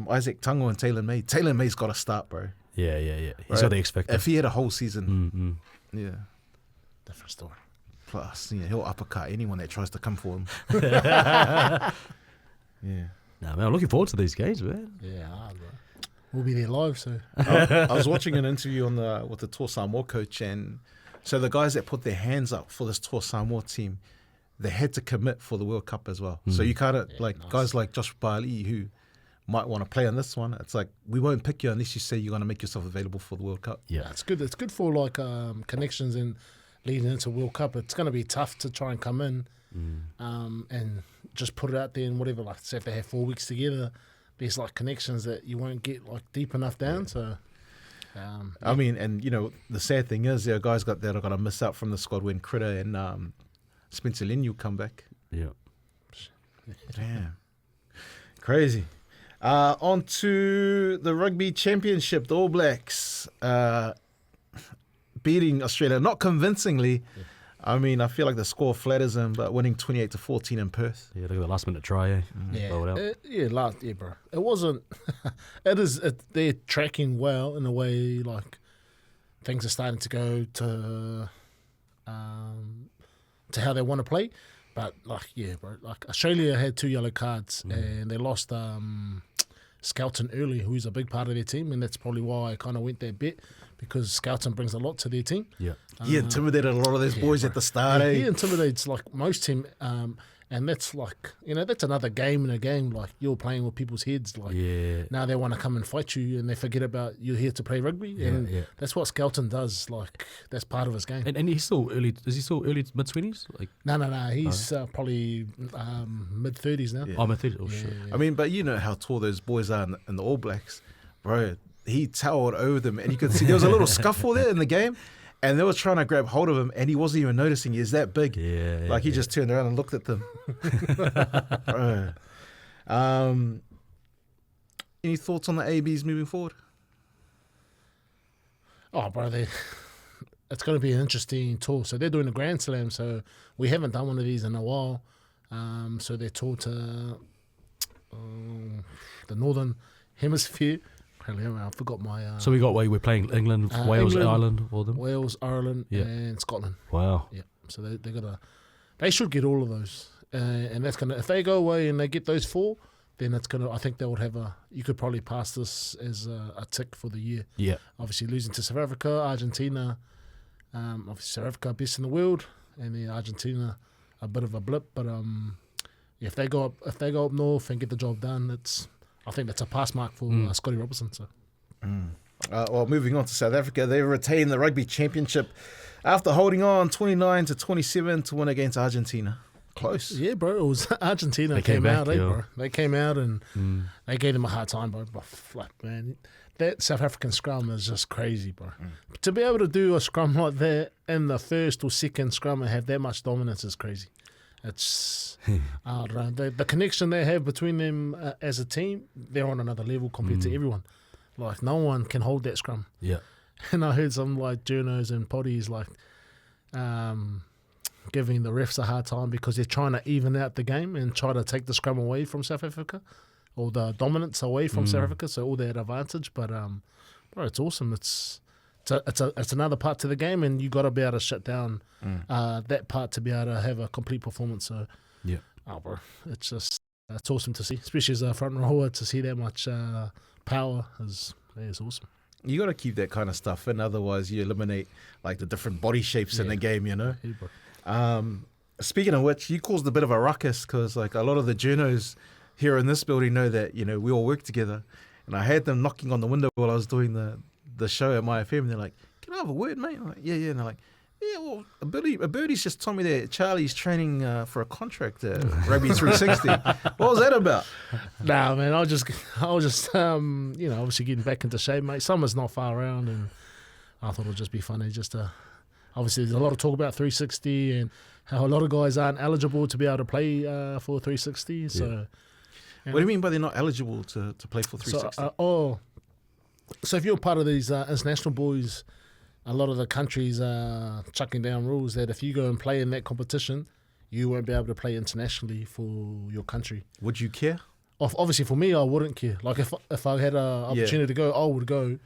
Isaac Tungo and Taylor May. Taylor May's got to start, bro. yeah. He's Right. got the X factor. If he had a whole season, yeah. Different story. Plus, he'll uppercut anyone that tries to come for him. Yeah. Nah, man, I'm looking forward to these games, man. Yeah, hard, bro. We'll be there live, so I was watching an interview with the Toa Samoa coach, and so the guys that put their hands up for this Toa Samoa team, they had to commit for the World Cup as well. So you can't nice. guys like Josh Bali who might want to play on this one. It's like we won't pick you unless you say you're going to make yourself available for the World Cup. Yeah. it's good. It's good for like connections and leading into World Cup. It's going to be tough to try and come in and just put it out there and whatever. Like, say if they have 4 weeks together, there's like connections that you won't get like deep enough down. So, I mean, and the sad thing is there are guys that are going to miss out from the squad when Critter and Spencer Leniu come back. Yeah. Damn. Crazy. On to the Rugby Championship. The All Blacks beating Australia, not convincingly. Yeah. I mean, I feel like the score flatters them, but winning 28-14 in Perth. Yeah, look at the last minute try, eh? Blow it out. Yeah, bro. It wasn't. They're tracking well in a way. Like things are starting to go to how they want to play. But like, yeah, bro. Like Australia had 2 yellow cards and they lost Skelton early, who's a big part of their team, and that's probably why I kind of went that bet, because Skelton brings a lot to their team. Yeah. He intimidated a lot of those boys at the start. He intimidates like most team, and that's like, that's another game in a game. Like you're playing with people's heads. Like now they want to come and fight you, and they forget about you're here to play rugby. And that's what Skelton does. Like that's part of his game. And he's still early. Is he still early mid-20s? Like No. He's probably mid-30s now. Yeah. I'm a 30. Oh shit. I mean, but you know how tall those boys are in the All Blacks, bro. He towered over them, and you could see there was a little scuffle there in the game, and they were trying to grab hold of him, and he wasn't even noticing he's that big. Yeah. He just turned around and looked at them. Bro. Any thoughts on the ABs moving forward? Oh, bro, it's going to be an interesting tour. So they're doing a Grand Slam, so we haven't done one of these in a while. So they're tour to the Northern Hemisphere. I forgot my... so we're playing England, Wales, Ireland, all them? Wales, Ireland, and Scotland. Wow. Yeah, so they should get all of those. And that's going to... If they go away and they get those 4, then it's going to... I think they would have you could probably pass this as a tick for the year. Yeah. Obviously losing to South Africa, Argentina. Obviously South Africa best in the world, and then Argentina a bit of a blip. But if they go up north and get the job done, I think that's a pass mark for Scotty Robertson. So. Well, moving on to South Africa, they retained the Rugby Championship after holding on 29-27 to win against Argentina. Close. Yeah, bro. It was Argentina. They came out, bro. They came out and they gave them a hard time, bro. But man, that South African scrum is just crazy, bro. To be able to do a scrum like that in the first or second scrum and have that much dominance is crazy. It's I don't know. The connection they have between them as a team, they're on another level compared to everyone. Like no one can hold that scrum. Yeah. And I heard some like journos and potties like giving the refs a hard time because they're trying to even out the game and try to take the scrum away from South Africa, or the dominance away from South Africa, so all that advantage. But bro, it's awesome. It's another part to the game, and you got to be able to shut down that part to be able to have a complete performance. So yeah, bro, it's awesome to see, especially as a front rower, to see that much power is awesome. You got to keep that kind of stuff in, otherwise you eliminate like the different body shapes in the game, Yeah, bro. Speaking of which, you caused a bit of a ruckus because like a lot of the journos here in this building know that we all work together, and I had them knocking on the window while I was doing the show at my FM. And they're like, "Can I have a word, mate?" I'm like, yeah. And they're like, "Yeah, well, a birdie's just told me that Charlie's training for a contract at Rugby 360. What was that about?" Nah, man, I was just obviously getting back into shape, mate. Summer's not far around, and I thought it would just be funny just to. Obviously, there's a lot of talk about 360 and how a lot of guys aren't eligible to be able to play for 360. Yeah. So, what do you mean by they're not eligible to play for 360? So if you're part of these international boys, a lot of the countries are chucking down rules that if you go and play in that competition, you won't be able to play internationally for your country. Would you care? Obviously, for me, I wouldn't care. Like if I had an opportunity to go, I would go.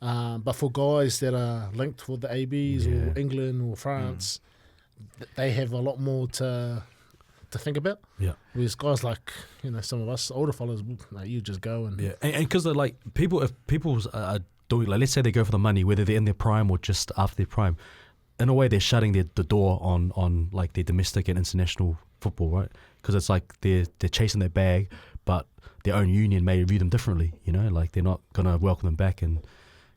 But for guys that are linked with the ABs or England or France, they have a lot more to think about. Yeah. Whereas guys like some of us older fellas, you just go and and because they're like if people are doing, like, let's say they go for the money, whether they're in their prime or just after their prime, in a way they're shutting the door on like their domestic and international football, right? Because it's like they're chasing their bag, but their own union may view them differently. Like they're not gonna welcome them back and.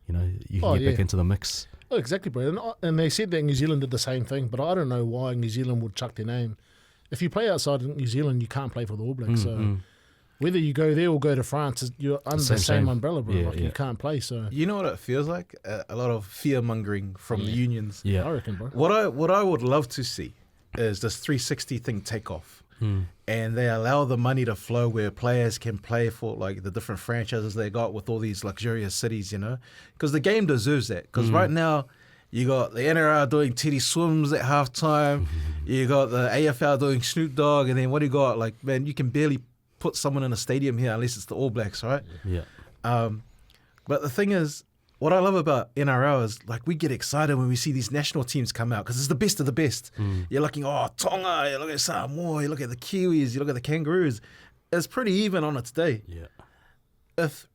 You can get back into the mix. Oh, exactly, bro. And they said that New Zealand did the same thing, but I don't know why New Zealand would chuck their name. If you play outside New Zealand, you can't play for the All Blacks. So whether you go there or go to France, you're under the same umbrella, bro. You can't play. So you know what it feels like? A lot of fear mongering from the unions. Yeah, I reckon, bro. What I would love to see is this 360 thing take off. And they allow the money to flow where players can play for like the different franchises they got with all these luxurious cities, you know, because the game deserves that. Because right now you got the NRL doing titty swims at halftime, you got the AFL doing Snoop Dogg, and then what do you got? Like, man, you can barely put someone in a stadium here unless it's the All Blacks, right? Yeah. But the thing is, what I love about NRL is like we get excited when we see these national teams come out because it's the best of the best. You're looking, Tonga, you look at Samoa, you look at the Kiwis, you look at the Kangaroos. It's pretty even on its day. Yeah. If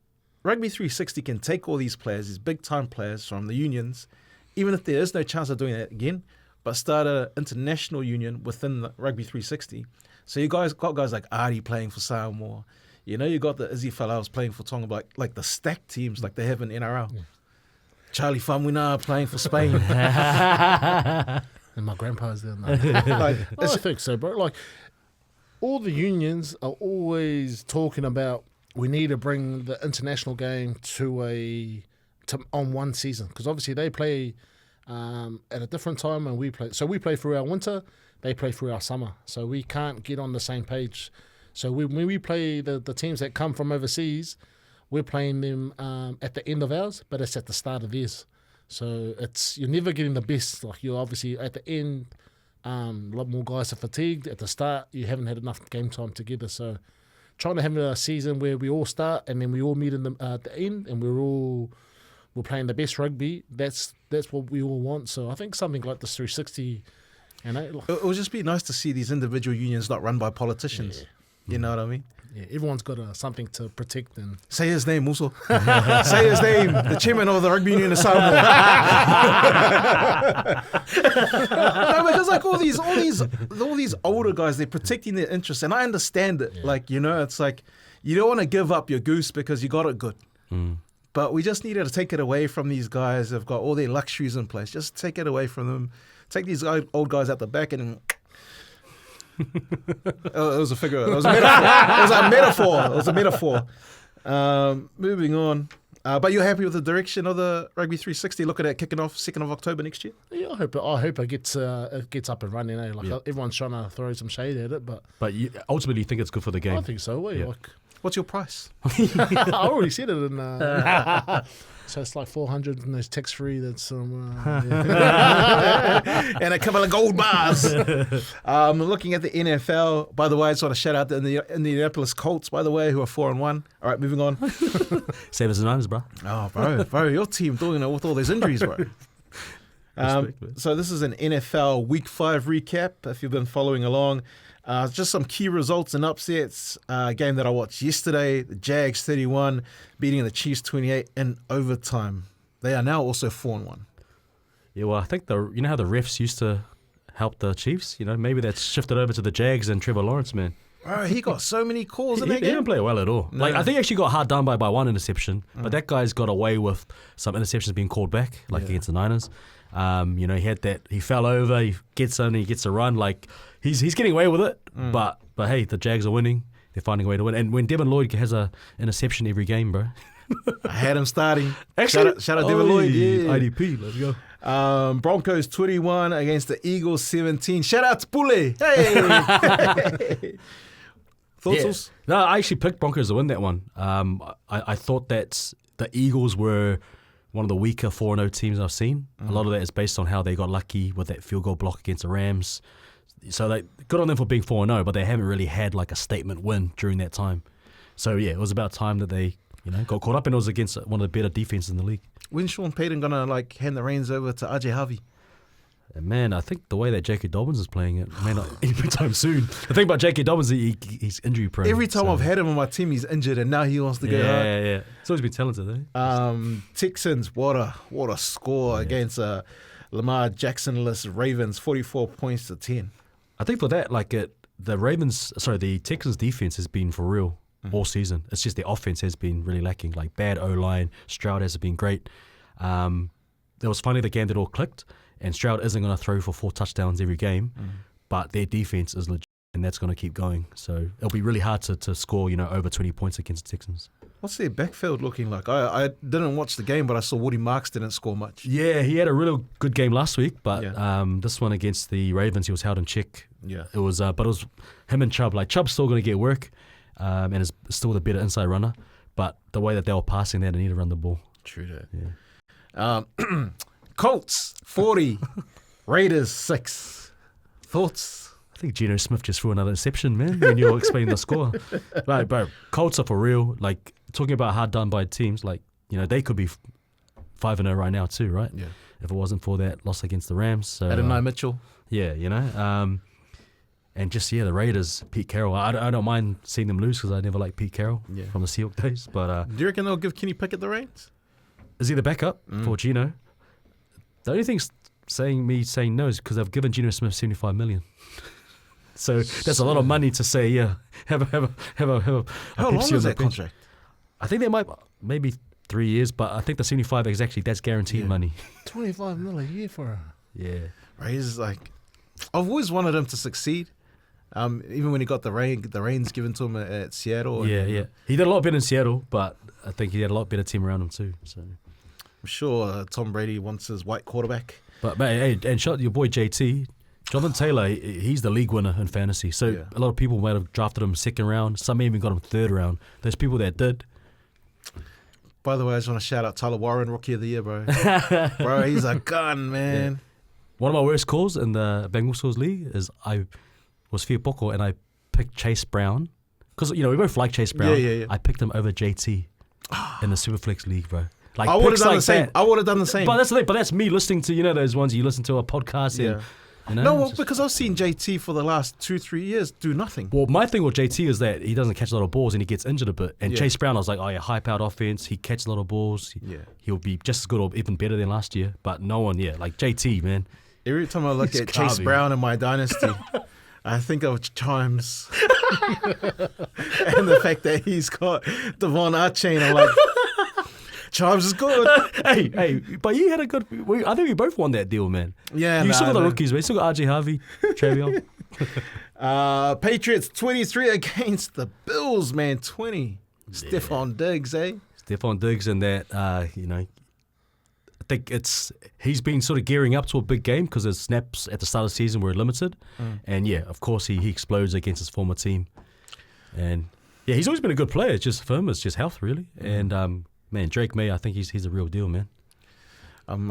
Rugby 360 can take all these players, these big-time players from the unions, even if there is no chance of doing that again, but start an international union within the Rugby 360. So you guys got guys like Ari playing for Samoa. You know, you got the Izzy fellows playing for Tonga, like the stacked teams like they have in NRL. Yeah. Charlie Famuina playing for Spain. And my grandpa's there now. I think so, bro. Like, all the unions are always talking about we need to bring the international game on one season. Because obviously they play at a different time and we play. So we play through our winter, they play through our summer. So we can't get on the same page. So when we play the teams that come from overseas, we're playing them at the end of ours, but it's at the start of theirs. So you're never getting the best. Like, you're obviously at the end, a lot more guys are fatigued. At the start, you haven't had enough game time together. So trying to have a season where we all start and then we all meet at the end and we're playing the best rugby. That's what we all want. So I think something like this 360, it would just be nice to see these individual unions not run by politicians. Yeah. You know what I mean? Yeah, everyone's got something to protect. And say his name, Muso. Say his name, the chairman of the rugby union of Samoa. No, because like all these older guys, they're protecting their interests, and I understand it. Yeah. Like, you know, it's like you don't want to give up your goose because you got it good. But we just needed to take it away from these guys who've got all their luxuries in place. Just take it away from them. Take these old guys out the back and. It was a figure. It was a metaphor. It was a metaphor. Moving on. But you're happy with the direction of the Rugby 360? Looking at kicking off 2nd of October next year? Yeah, I hope it gets up and running. Like, everyone's trying to throw some shade at it, but you ultimately think it's good for the game. I think so. Yeah. Like, what's your price? I already said it. So it's like 400 and there's tax free. That's and a couple of gold bars. Looking at the NFL, by the way, I just want to shout out the Indianapolis Colts, by the way, who are 4-1. All right, moving on. Same as the Niners, bro. Oh, bro, your team doing it with all those injuries, bro. So this is an NFL Week 5 recap, if you've been following along. Just some key results and upsets. Game that I watched yesterday, the Jags 31, beating the Chiefs 28 in overtime. They are now also 4-1. Yeah, well, I think you know how the refs used to help the Chiefs? You know, maybe that's shifted over to the Jags and Trevor Lawrence, man. Bro, he got so many calls in that game. He didn't play well at all. No. Like, I think he actually got hard done by one interception, but that guy's got away with some interceptions being called back, like against the Niners. You know, he had that. He fell over. He gets a run. Like, he's getting away with it. But hey, the Jags are winning. They're finding a way to win. And when Devin Lloyd has a interception every game, bro. I had him starting. Actually, shout out Devin Lloyd. Yeah. IDP. Let's go. Broncos 21 against the Eagles 17. Shout out to Pule. Hey. Thoughts? No, I actually picked Broncos to win that one. I thought that the Eagles were one of the weaker 4-0 teams I've seen. A lot of that is based on how they got lucky with that field goal block against the Rams. So good on them for being 4-0, but they haven't really had like a statement win during that time. So yeah, it was about time that they got caught up, and it was against one of the better defenses in the league. When's Sean Payton gonna hand the reins over to Ajay Harvey? Man, I think the way that J.K. Dobbins is playing it, may not anytime soon. The thing about J.K. Dobbins is he's injury prone. Every time I've had him on my team, he's injured, and now he wants to go. Yeah. It's always been talented, eh? Texans, what a score against Lamar Jackson-less Ravens, 44 points to 10. I think for that, the Texans defense has been for real all season. It's just the offense has been really lacking. Like, bad O-line, Stroud hasn't been great. It was funny the game that all clicked. And Stroud isn't going to throw for 4 touchdowns every game, but their defense is legit. and that's going to keep going. So it'll be really hard to score, over 20 points against the Texans. What's their backfield looking like? I didn't watch the game, but I saw Woody Marks didn't score much. Yeah, he had a really good game last week, but this one against the Ravens, he was held in check. Yeah. It was, but it was him and Chubb. Like, Chubb's still going to get work, and is still the better inside runner. But the way that they were passing, they need to run the ball. True that. Yeah. Colts 40, Raiders 6. Thoughts? I think Geno Smith just threw another interception, man, when you were explaining the score. Right, bro. Colts are for real. Like, talking about hard done by teams, like, they could be 5-0 right now too, right? Yeah. If it wasn't for that loss against the Rams. So, Adonai Mitchell. Yeah, and just, the Raiders, Pete Carroll. I don't mind seeing them lose because I never liked Pete Carroll from the Seahawks days. But do you reckon they'll give Kenny Pickett the reins? Is he the backup for Geno? The only thing saying no is because they've given Geno Smith $75 million. So that's a lot of money to say, have a How long is that contract? I think they maybe 3 years, but I think the 75 that's guaranteed money. $25 million a year for her. Yeah. Raiders, like, I've always wanted him to succeed. Even when he got the reins given to him at Seattle. Yeah. He did a lot better in Seattle, but I think he had a lot better team around him too. So I'm sure Tom Brady wants his white quarterback. But hey, and shot your boy JT. Jonathan Taylor, he's the league winner in fantasy. So a lot of people might have drafted him second round. Some even got him third round. There's people that did. By the way, I just want to shout out Tyler Warren, Rookie of the Year, bro. Bro, he's a gun, man. Yeah. One of my worst calls in the Bengals League is I was Fia Poko and I picked Chase Brown. Because, we both like Chase Brown. Yeah. I picked him over JT in the Superflex League, bro. Like, I would have done the same. I would have done the same. But that's the thing. But that's me listening to, those ones you listen to a podcast. Yeah. No, because I've seen JT for the last 2-3 years do nothing. Well, my thing with JT is that he doesn't catch a lot of balls and he gets injured a bit. And Chase Brown, I was like, high-powered offense. He catches a lot of balls. He'll be just as good or even better than last year. But no one, like JT, man. Every time I look at Chase Brown in my dynasty, I think of Chimes. And the fact that he's got Devon Archain. I'm like, Chimes is good. hey, but you had a good... I think we both won that deal, man. Yeah, you still got the rookies, man. You still got RJ Harvey, Travion. Patriots 23 against the Bills, man. 20. Yeah. Stephon Diggs, eh? Stephon Diggs and that, I think he's been sort of gearing up to a big game because his snaps at the start of the season were limited. And of course he explodes against his former team. And he's always been a good player. It's just for him, it's just health, really. And man, Drake May, I think he's a real deal, man. I'm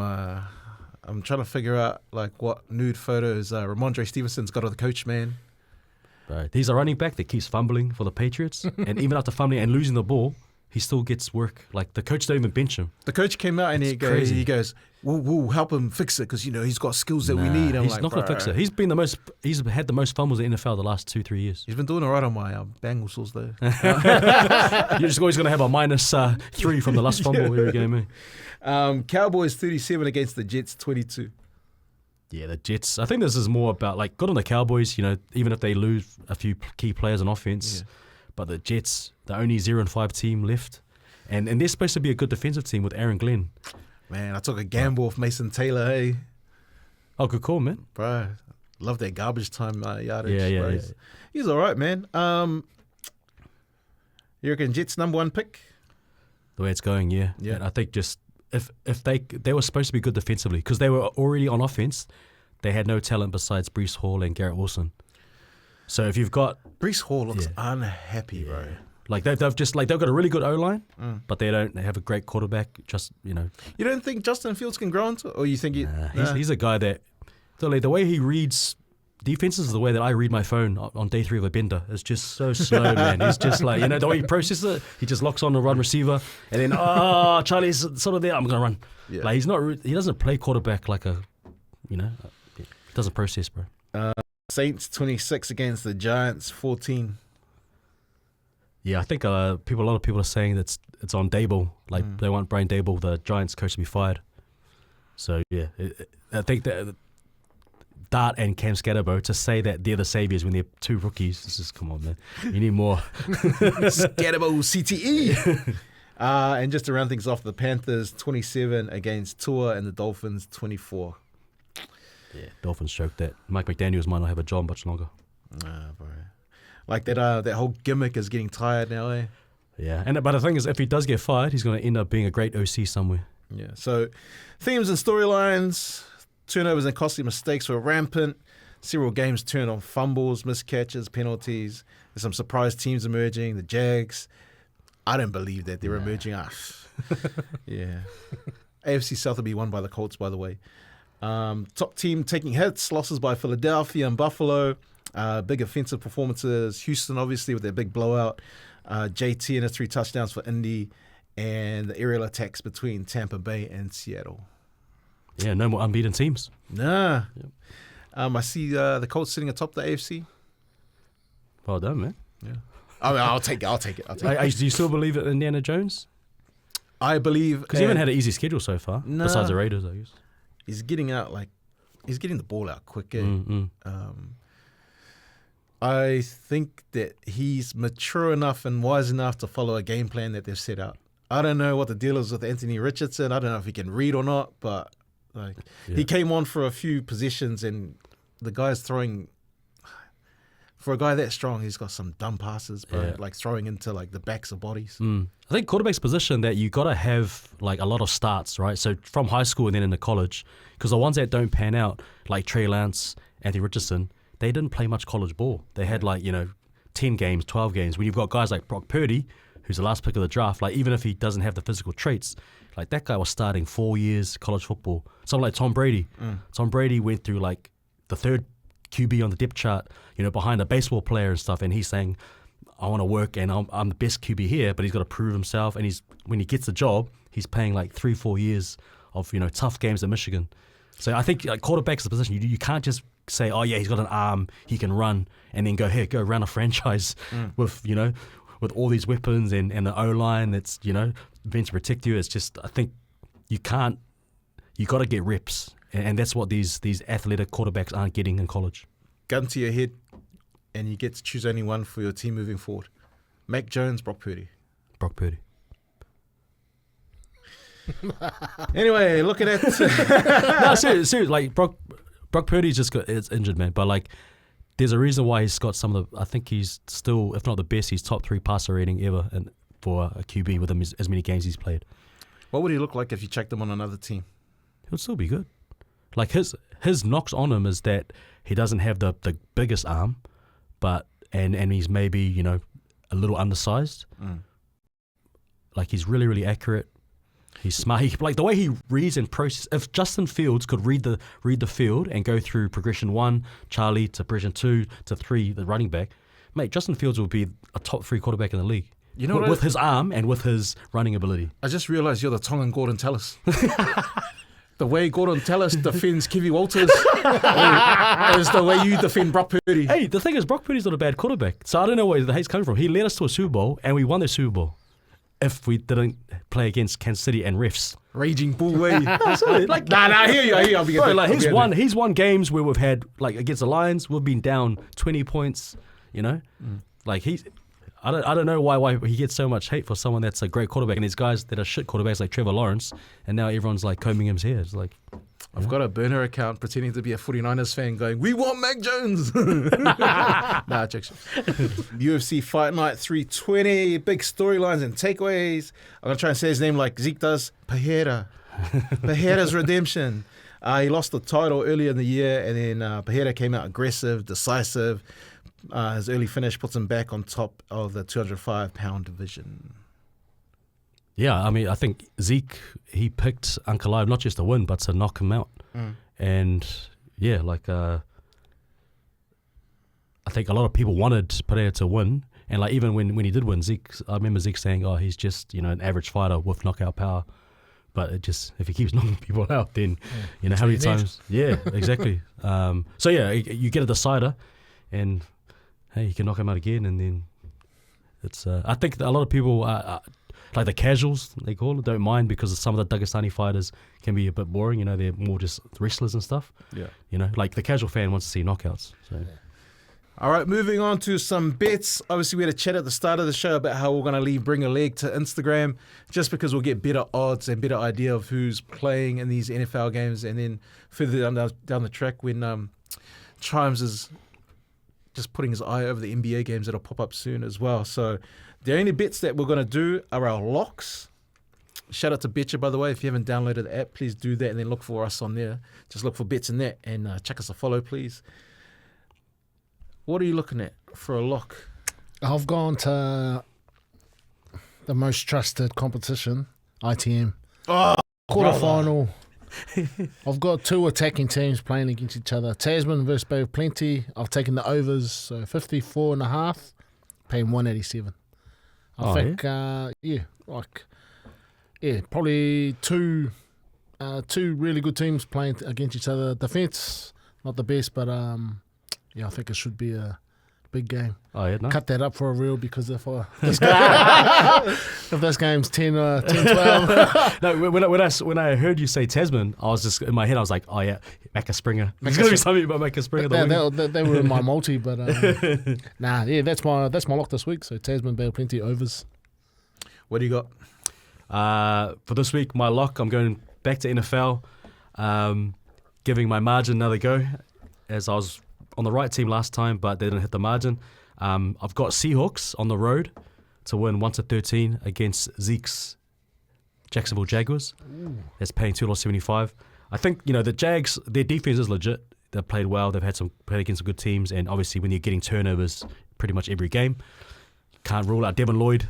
trying to figure out like what nude photos Ramondre Stevenson's got of the coach, man. Right. He's a running back that keeps fumbling for the Patriots, and even after fumbling and losing the ball, he still gets work. Like, the coach don't even bench him. The coach came out and he goes, we'll help him fix it because, he's got skills that we need. He's not going to fix it. He's had the most fumbles in the NFL the last 2-3 years. He's been doing all right on my Bengals, though. You're just always going to have a -3 from the last fumble every game, eh? Cowboys 37 against the Jets 22. Yeah, the Jets. I think this is more about, like, good on the Cowboys, even if they lose a few key players on offense. Yeah. But the Jets, the only 0-5 team left. And they're supposed to be a good defensive team with Aaron Glenn. Man, I took a gamble with Mason Taylor, hey. Oh, good call, man. Bro, love that garbage time yardage. Yeah. He's all right, man. You reckon Jets #1 pick? The way it's going, yeah. And I think just if they were supposed to be good defensively because they were already on offense, they had no talent besides Breece Hall and Garrett Wilson. So if you've got Breece Hall looks unhappy, bro. Like they've got a really good O-line, but they don't have a great quarterback. Just You don't think Justin Fields can grow into it, or you think he's a guy that the way he reads defenses is the way that I read my phone on day 3 of a bender. It's just so slow, man. He's just like, the way he processes it, he just locks on the run receiver, and then Charlie's sort of there. I'm gonna run. Yeah. Like he doesn't play quarterback like a, he doesn't process, bro. Saints 26 against the Giants 14. Yeah, I think a lot of people are saying that it's on Dable. Like they want Brian Dable, the Giants coach, to be fired. So yeah, I think that Dart and Cam Scatterbo to say that they're the saviors when they're 2 rookies. It's just, come on, man. You need more. Scatterbo CTE. And just to round things off, the Panthers 27 against Tua and the Dolphins 24. Yeah, Dolphins choked that. Mike McDaniels might not have a job much longer. Nah, bro. Like that whole gimmick is getting tired now, eh? Yeah, but the thing is, if he does get fired, he's going to end up being a great OC somewhere. Yeah. So, themes and storylines, turnovers and costly mistakes were rampant. Several games turned on fumbles, miscatches, penalties. There's some surprise teams emerging. The Jags. I don't believe that they're emerging. Yeah. AFC South will be won by the Colts, by the way. Top team taking hits, losses by Philadelphia and Buffalo. Big offensive performances. Houston, obviously, with their big blowout. JT and his 3 touchdowns for Indy. And the aerial attacks between Tampa Bay and Seattle. Yeah, no more unbeaten teams. Nah. Yep. I see the Colts sitting atop the AFC. Well done, man. Yeah. I mean, I'll take it. Do you still believe in Indiana Jones? I believe... Because he haven't had an easy schedule so far, besides the Raiders, I guess. He's getting the ball out quicker. I think that he's mature enough and wise enough to follow a game plan that they've set out. I don't know what the deal is with Anthony Richardson. I don't know if he can read or not, but he came on for a few possessions and the guy's throwing... For a guy that strong, he's got some dumb passes, but like throwing into like the backs of bodies. I think quarterback's position that you got to have like a lot of starts, right? So from high school and then into college, because the ones that don't pan out, like Trey Lance, Anthony Richardson, they didn't play much college ball. They had 10 games, 12 games. When you've got guys like Brock Purdy, who's the last pick of the draft, like even if he doesn't have the physical traits, like that guy was starting 4 years college football. Someone like Tom Brady. Tom Brady went through like the third QB on the depth chart, behind a baseball player and stuff, and he's saying, I want to work and I'm the best QB here, but he's got to prove himself, and when he gets the job, he's playing like 3-4 years of tough games at Michigan. So I think like quarterback's the position. You can't just say, oh yeah, he's got an arm, he can run, and then go run a franchise with with all these weapons and the O-line that's meant to protect you. It's just, I think you got to get reps. And that's what these athletic quarterbacks aren't getting in college. Gun to your head, and you get to choose only one for your team moving forward. Mac Jones, Brock Purdy. Brock Purdy. Anyway, look at that. No, seriously, like Brock Purdy's just it's injured, man. But like, there's a reason why he's got some of the. I think he's still, if not the best, he's top 3 passer rating ever, for a QB with him as many games he's played. What would he look like if you checked him on another team? He'll still be good. Like his knocks on him is that he doesn't have the biggest arm, but and he's maybe a little undersized. Like he's really, really accurate. He's smart. Like the way he reads and processes. If Justin Fields could read the field and go through progression 1, Charlie, to progression 2 to 3, the running back, mate, Justin Fields would be a top 3 quarterback in the league. With his arm and with his running ability. I just realised you're the Tongan Gordon Tallis. The way Gordon Tallis defends Kiwi Walters is the way you defend Brock Purdy. Hey, the thing is, Brock Purdy's not a bad quarterback. So I don't know where the hate's coming from. He led us to a Super Bowl, and we won the Super Bowl. If we didn't play against Kansas City and refs. Raging bull way. I hear you. Bro, like he's won games where we've had, like against the Lions, we've been down 20 points, Like I don't know why he gets so much hate for someone that's a great quarterback, and these guys that are shit quarterbacks like Trevor Lawrence, and now everyone's like combing his hair. It's like, I've got a burner account pretending to be a 49ers fan going, we want Mac Jones. Nah, jokes. UFC Fight Night 320, big storylines and takeaways. I'm going to try and say his name like Zeke does. Pereira's redemption. He lost the title earlier in the year, and then Pereira came out aggressive, decisive. His early finish puts him back on top of the 205-pound division. Yeah, I mean, I think Zeke, he picked Uncle Ive not just to win, but to knock him out. And yeah, like I think a lot of people wanted Pereira to win, and like even when he did win, I remember Zeke saying, "Oh, he's just an average fighter with knockout power." But it just, if he keeps knocking people out, then how many times? Yeah, exactly. So yeah, you get a decider, and hey, you can knock him out again, and then it's. I think a lot of people, like the casuals, they call it, don't mind because some of the Dagestani fighters can be a bit boring. They're more just wrestlers and stuff. Yeah. Like the casual fan wants to see knockouts. So. Yeah. All right, moving on to some bets. Obviously, we had a chat at the start of the show about how we're going to leave Bring a Leg to Instagram just because we'll get better odds and better idea of who's playing in these NFL games. And then further down the track when Chimes is just putting his eye over the NBA games that'll pop up soon as well. So the only bets that we're going to do are our locks. Shout out to Betcha, by the way. If you haven't downloaded the app, please do that and then look for us on there. Just look for Betsndat and check us a follow, please. What are you looking at for a lock? I've gone to the most trusted competition, ITM. Oh, quarterfinal. I've got 2 attacking teams playing against each other. Tasman versus Bay of Plenty. I've taken the overs, so 54.5, paying 187. I think, probably two really good teams playing against each other. Defense, not the best, but I think it should be a big game. Oh, yeah, no. Cut that up for a reel because if this game's 10-12. No, when I heard you say Tasman, I was just in my head. I was like, oh yeah, Macca Springer. There's gonna be something about Macca Springer. They were in my multi, but that's my lock this week. So Tasman, Bay of Plenty overs. What do you got? For this week, my lock, I'm going back to NFL, giving my margin another go, as I was on the right team last time, but they didn't hit the margin. I've got Seahawks on the road to win 1-13 against Zeke's Jacksonville Jaguars. Ooh. That's paying $2.75. I think, the Jags, their defense is legit. They've played well. They've played against some good teams, and obviously when you're getting turnovers pretty much every game, can't rule out Devin Lloyd.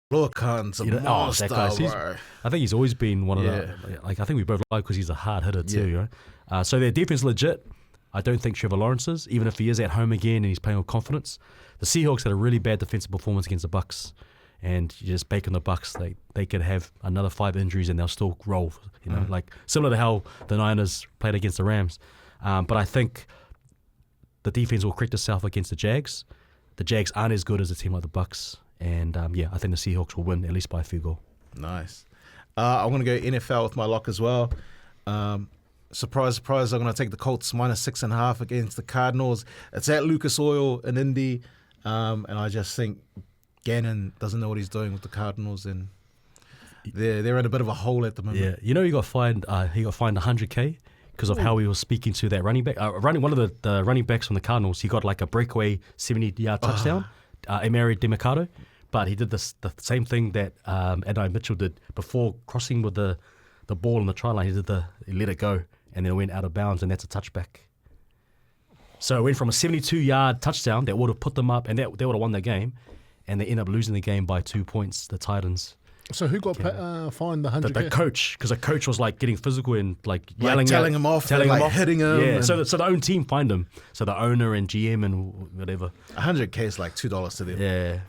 Khan's a monster, that guy. bro. I think he's always been one of the. I think we both like because he's a hard hitter too. Right? So their defense is legit. I don't think Trevor Lawrence is, even if he is at home again and he's playing with confidence. The Seahawks had a really bad defensive performance against the Bucks, and you just bake on the Bucks. They could have another 5 injuries and they'll still roll. Like similar to how the Niners played against the Rams. But I think the defense will correct itself against the Jags. The Jags aren't as good as a team like the Bucks. And, I think the Seahawks will win, at least by a field goal. Nice. I'm going to go NFL with my lock as well. Surprise, surprise, I'm going to take the Colts -6.5 against the Cardinals. It's at Lucas Oil in Indy. And I just think Gannon doesn't know what he's doing with the Cardinals. And they're in a bit of a hole at the moment. Yeah, he got fined $100K because of how he was speaking to that running back. One of the running backs from the Cardinals, he got like a breakaway 70-yard touchdown. Emery Demercado, but he did the same thing that Adonai Mitchell did before crossing with the ball on the try line. He let it go, and then it went out of bounds, and that's a touchback. So it went from a 72-yard touchdown that would have put them up, and they would have won the game, and they end up losing the game by 2 points, the Titans. So who got fined the 100K? The coach, because the coach was like getting physical and like yelling, telling him off, hitting him. Yeah, so the own team fined him. So the owner and GM and whatever. 100K is like $2 to them. Yeah.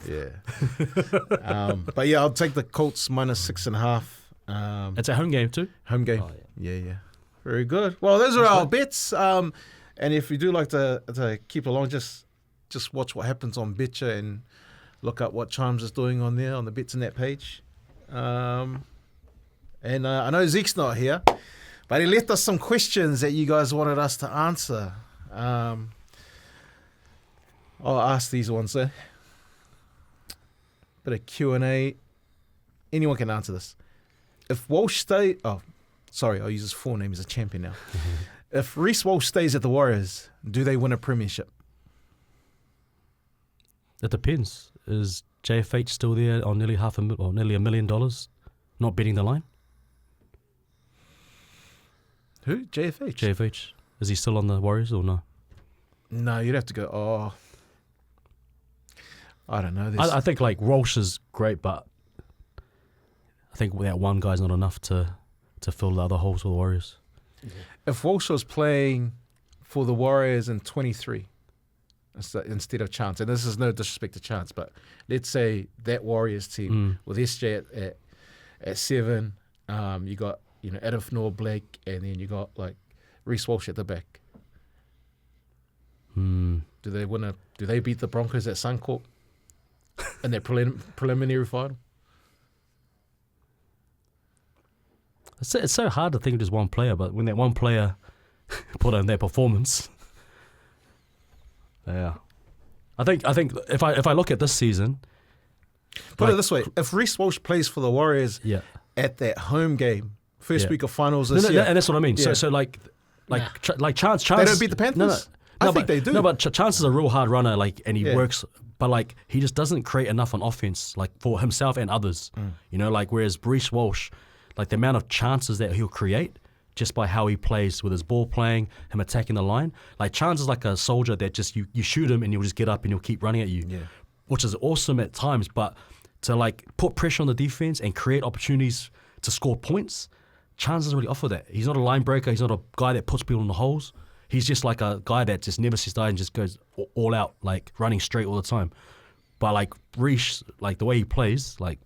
But yeah, I'll take the Colts -6.5. It's a home game too. Home game. Oh, yeah. Very good. Well, those are our bets. And if you do like to keep along, just watch what happens on Betcha and look up what Charms is doing on there on the Betsndat page. And I know Zeke's not here, but he left us some questions that you guys wanted us to answer. I'll ask these ones there. Bit of Q&A. Anyone can answer this. If Walsh I'll use his full name. He's a champion now. If Reece Walsh stays at the Warriors, do they win a premiership? It depends. Is JFH still there on nearly nearly $1 million, not betting the line? Who? JFH? JFH. Is he still on the Warriors or no? No, you'd have to go, I don't know. I think like Walsh is great, but I think that one guy's not enough to fill the other holes for the Warriors. Yeah. If Walsh was playing for the Warriors in 23 instead of Chance, and this is no disrespect to Chance, but let's say that Warriors team with SJ at 7, you got Adam Blake, and then you got like Reece Walsh at the back. Do they beat the Broncos at Suncorp in their preliminary final? It's so hard to think of just one player, but when that one player put in their performance, yeah, I think if I look at this season, put it this way: if Reece Walsh plays for the Warriors, at that home game, first week of finals this year, and that's what I mean. Yeah. So like Chance, they don't beat the Panthers. I think they do. No, but Chance is a real hard runner, like, and he Yeah. works, but like he just doesn't create enough on offense, like for himself and others. You know, like whereas Brees Walsh, like the amount of chances that he'll create just by how he plays with his ball playing, him attacking the line. Like Chance is like a soldier that just you shoot him and he'll just get up and he'll keep running at you, which is awesome at times. But to like put pressure on the defense and create opportunities to score points, Chance doesn't really offer that. He's not a line breaker. He's not a guy that puts people in the holes. He's just like a guy that just never sits down and just goes all out, like running straight all the time. But like Reece, like the way he plays, like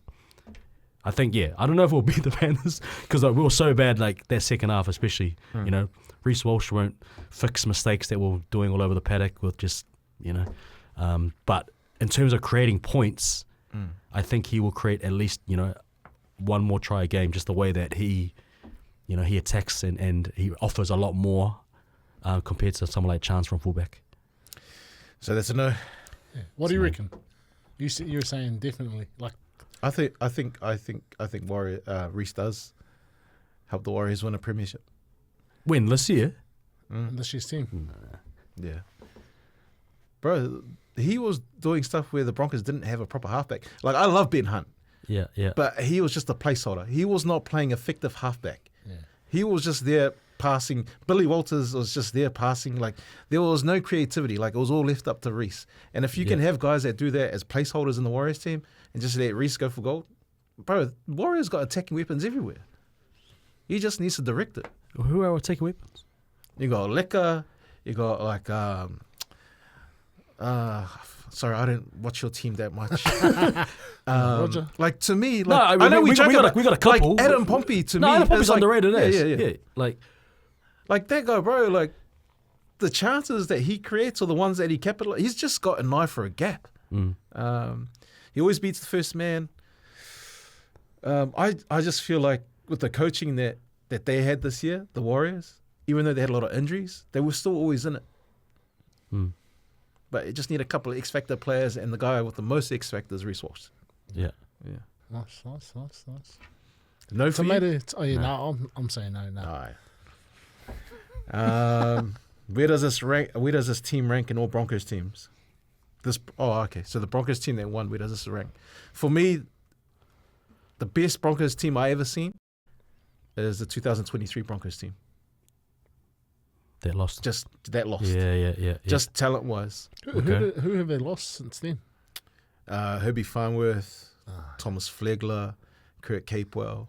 I think, I don't know if we'll beat the Panthers because like, we were so bad like that second half, especially. You know, Reece Walsh won't fix mistakes that we're doing all over the paddock with just, you know. But in terms of creating points, I think he will create at least, you know, one more try a game, just the way that he, you know, he attacks and he offers a lot more. Compared to someone like Chance from fullback. So that's a no. Yeah. What do you reckon? You were saying definitely. Like I think Reece does help the Warriors win a premiership. When this year? this year's team. Yeah. Bro, he was doing stuff where the Broncos didn't have a proper halfback. Like, I love Ben Hunt. Yeah. But he was just a placeholder. He was not playing effective halfback. Yeah. He was just there passing. Billy Walters was just there passing. Like, there was no creativity. Like, it was all left up to Reece. And if you can have guys that do that as placeholders in the Warriors team and just let Reece go for gold, bro, Warriors got attacking weapons everywhere. He just needs to direct it. Who are taking weapons? You got Leka. You got like sorry, I don't watch your team that much. Roger. Like, to me, No, like, I know we got a couple. Like Adam Pompey, to me, Adam Pompey's is like, underrated. Yeah. Like that guy, bro. Like, the chances that he creates are the ones that he capitalizes. He's just got an eye for a gap. He always beats the first man. I just feel like with the coaching that they had this year, the Warriors, even though they had a lot of injuries, they were still always in it. But it just need a couple of X-Factor players, and the guy with the most X-Factor is Reece Walsh. Yeah. Nice. No for you? Tomato. Oh yeah, no. I'm saying no. All right. Where does this team rank in all Broncos teams? Okay. So the Broncos team that won, where does this rank? For me, the best Broncos team I ever seen is the 2023 Broncos team. That lost. Just that lost. Yeah. Just talent-wise. Who have they lost since then? Herbie Farnworth, Thomas Flegler, Kurt Capewell.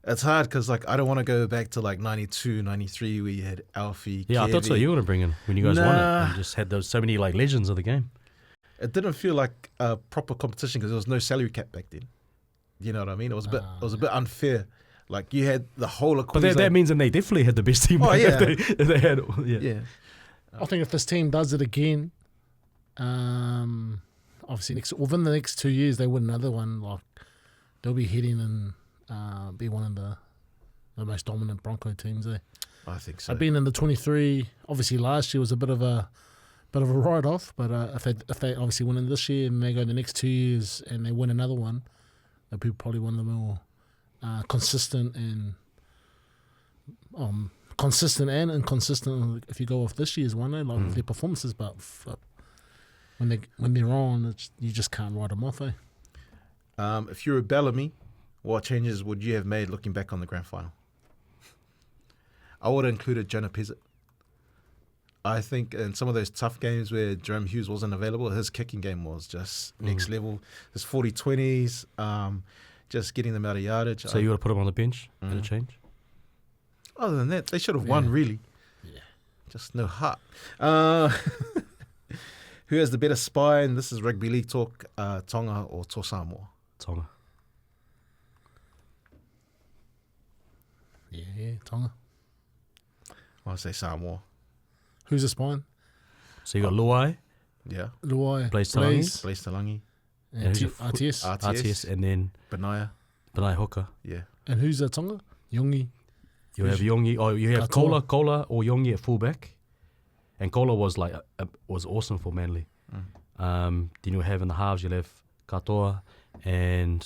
It's hard because, like, I don't want to go back to like 92, 93 where you had Alfie. Yeah, Kevy. I thought so. You were going to bring in when you guys won it and just had those so many like legends of the game. It didn't feel like a proper competition because there was no salary cap back then. You know what I mean? It was a bit unfair. Like, you had the whole of Queensland. But that means then they definitely had the best team. Oh, yeah. if they had, Yeah. I think if this team does it again, obviously within the next 2 years they win another one. Like, they'll be heading and be one of the most dominant Bronco teams. I think so. I've been in the 23. Obviously, last year was a bit of a write off. But if they obviously win in this year and they go the next 2 years and they win another one, they'll be probably one of the more consistent and inconsistent. If you go off this year's one, like with their performances, but when they're on, you just can't write them off. If you're a Bellamy, what changes would you have made looking back on the grand final? I would have included Jonah Pezzett. I think in some of those tough games where Jerome Hughes wasn't available, his kicking game was just next level. His 40-20s, just getting them out of yardage. So you would have put him on the bench at a change? Other than that, they should have won, really. Yeah. Just no heart. Who has the better spine? This is rugby league talk, Tonga or Samoa? Tonga. Yeah, Tonga. I'll say Samoa. Who's the spine? So you got Luai, Yeah. Luai, Blaze Talangi, Blaise Talangi. and who's your RTS. RTS, and then Benaya. Benai Hooker. Yeah. And who's the Tonga? Yongi. You have Yongi, you have Katoa. Kola or Yongi at fullback, and Kola was like was awesome for Manly. Then you have in the halves you have Katoa, and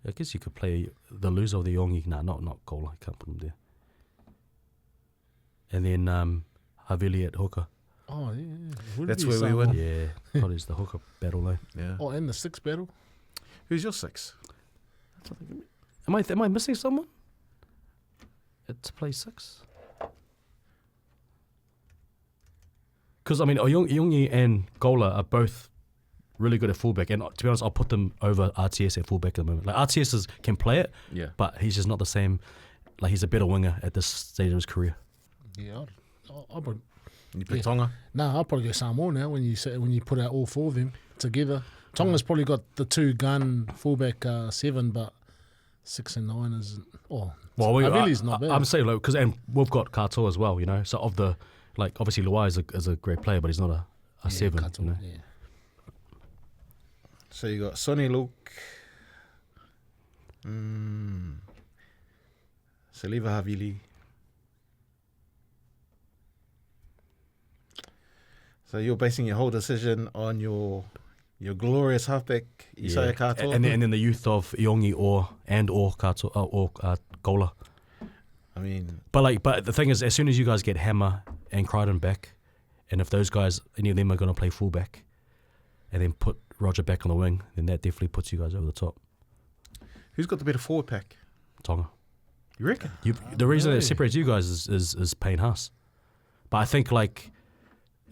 I guess you could play the loser of the Yongi. Nah, not Kola. I can't put him there. and then Havili at hooker. Oh, yeah. That's where we win. Yeah, probably is the hooker battle line. Yeah. Oh, and the 6 battle. Who's your 6? Am I missing someone? To play 6? Because I mean, Oyungi and Gola are both really good at fullback, and to be honest, I'll put them over RTS at fullback at the moment. Like RTS can play it, Yeah. but he's just not the same. Like he's a better winger at this stage of his career. Yeah, I'll probably, You play Tonga? I'll probably go Samoa now when you put out all 4 of them together. Tonga's probably got the 2 gun fullback 7, but 6 and 9 is not bad. I'm saying because and we've got Katoa as well, you know. So of the obviously Luai is a great player, but he's not a 7. Katoa, you know? Yeah. So you got Sonny Luke, Saliva Havili. So you're basing your whole decision on your glorious halfback Isaiah Katoa, and then the youth of Iongi or Katoa or Gola. I mean, But the thing is, as soon as you guys get Hammer and Crichton back, and if those guys, any of them are going to play fullback, and then put Roger back on the wing, then that definitely puts you guys over the top. who's got the better forward pack? Tonga. You reckon? The reason that separates you guys is Payne Haas. But I think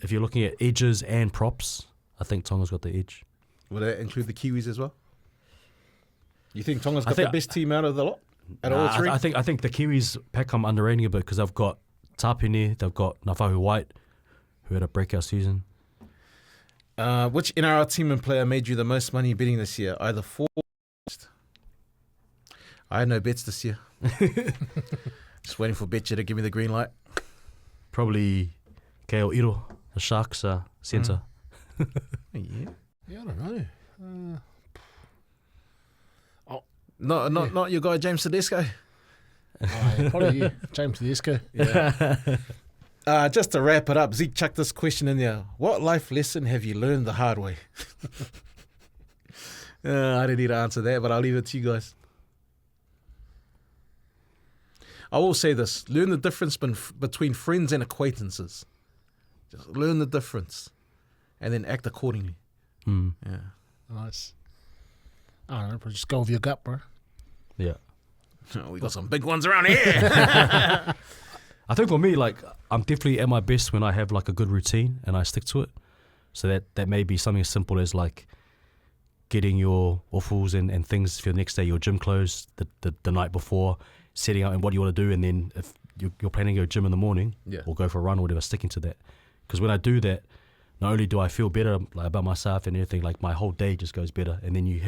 if you're looking at edges and props, I think Tonga's got the edge. Would that include the Kiwis as well? You think Tonga's got the best team out of the lot? Out of all 3? I think the Kiwis pack I'm underrating a bit because they've got Tapine, they've got Nafahu White, who had a breakout season. Which NRL team and player made you the most money betting this year? Either for I had no bets this year. Just waiting for Betcha to give me the green light. Probably Keo Iro, the Sharks centre. Yeah. Yeah, I don't know. Not your guy James Tedesco. Probably James Tedesco. Yeah. Just to wrap it up, Zeke chucked this question in there. What life lesson have you learned the hard way? I didn't need to answer that, but I'll leave it to you guys. I will say this. Learn the difference between friends and acquaintances. Just learn the difference and then act accordingly. Mm. Yeah. Nice. I don't know, but just go with your gut, bro. Yeah. We got some big ones around here. I think for me, I'm definitely at my best when I have a good routine and I stick to it. So that may be something as simple as getting your offals and things for the next day, your gym clothes the night before, setting out and what you want to do, and then if you're planning to go gym in the morning or go for a run or whatever, sticking to that. Because when I do that, not only do I feel better about myself and everything, my whole day just goes better. And then you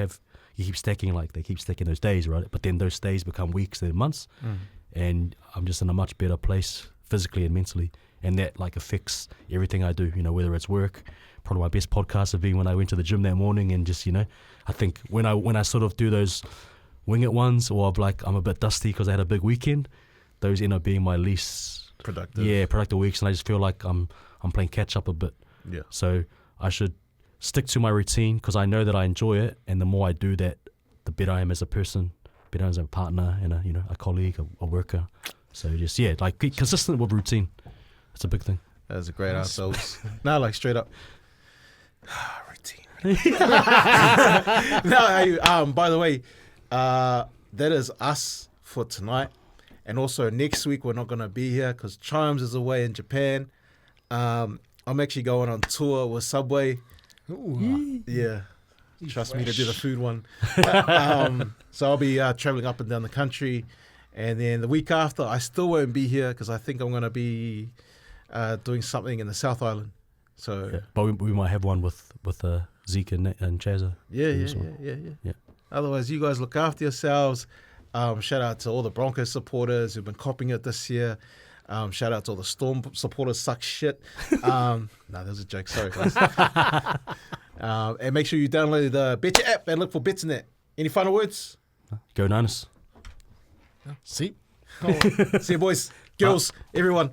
keep stacking, they keep stacking those days, right? But then those days become weeks and months, and I'm just in a much better place physically and mentally. And that affects everything I do, whether it's work. Probably my best podcasts have been when I went to the gym that morning, and just, I think when I sort of do those wing it ones, or I'm a bit dusty because I had a big weekend, those end up being my least productive weeks, and I just feel like I'm playing catch up a bit. Yeah. So I should stick to my routine because I know that I enjoy it, and the more I do that, the better I am as a person, better as a partner and a colleague, a worker. So just be consistent with routine. It's a big thing. That was a great answer. No, straight up. Routine. No, by the way, that is us for tonight. And also next week we're not going to be here because Chimes is away in Japan. I'm actually going on tour with Subway. Ooh. Yeah. Trust me to do the food one. So I'll be traveling up and down the country. And then the week after, I still won't be here because I think I'm going to be doing something in the South Island. So, but we might have one with Zeke and Chazza. Yeah. Otherwise, you guys look after yourselves. Shout out to all the Broncos supporters who've been copping it this year. Shout out to all the Storm supporters, suck shit. No, that was a joke. Sorry, guys. And make sure you download the Betcha app and look for Betsndat. Any final words? Go Niners. See? See you, boys, girls, everyone.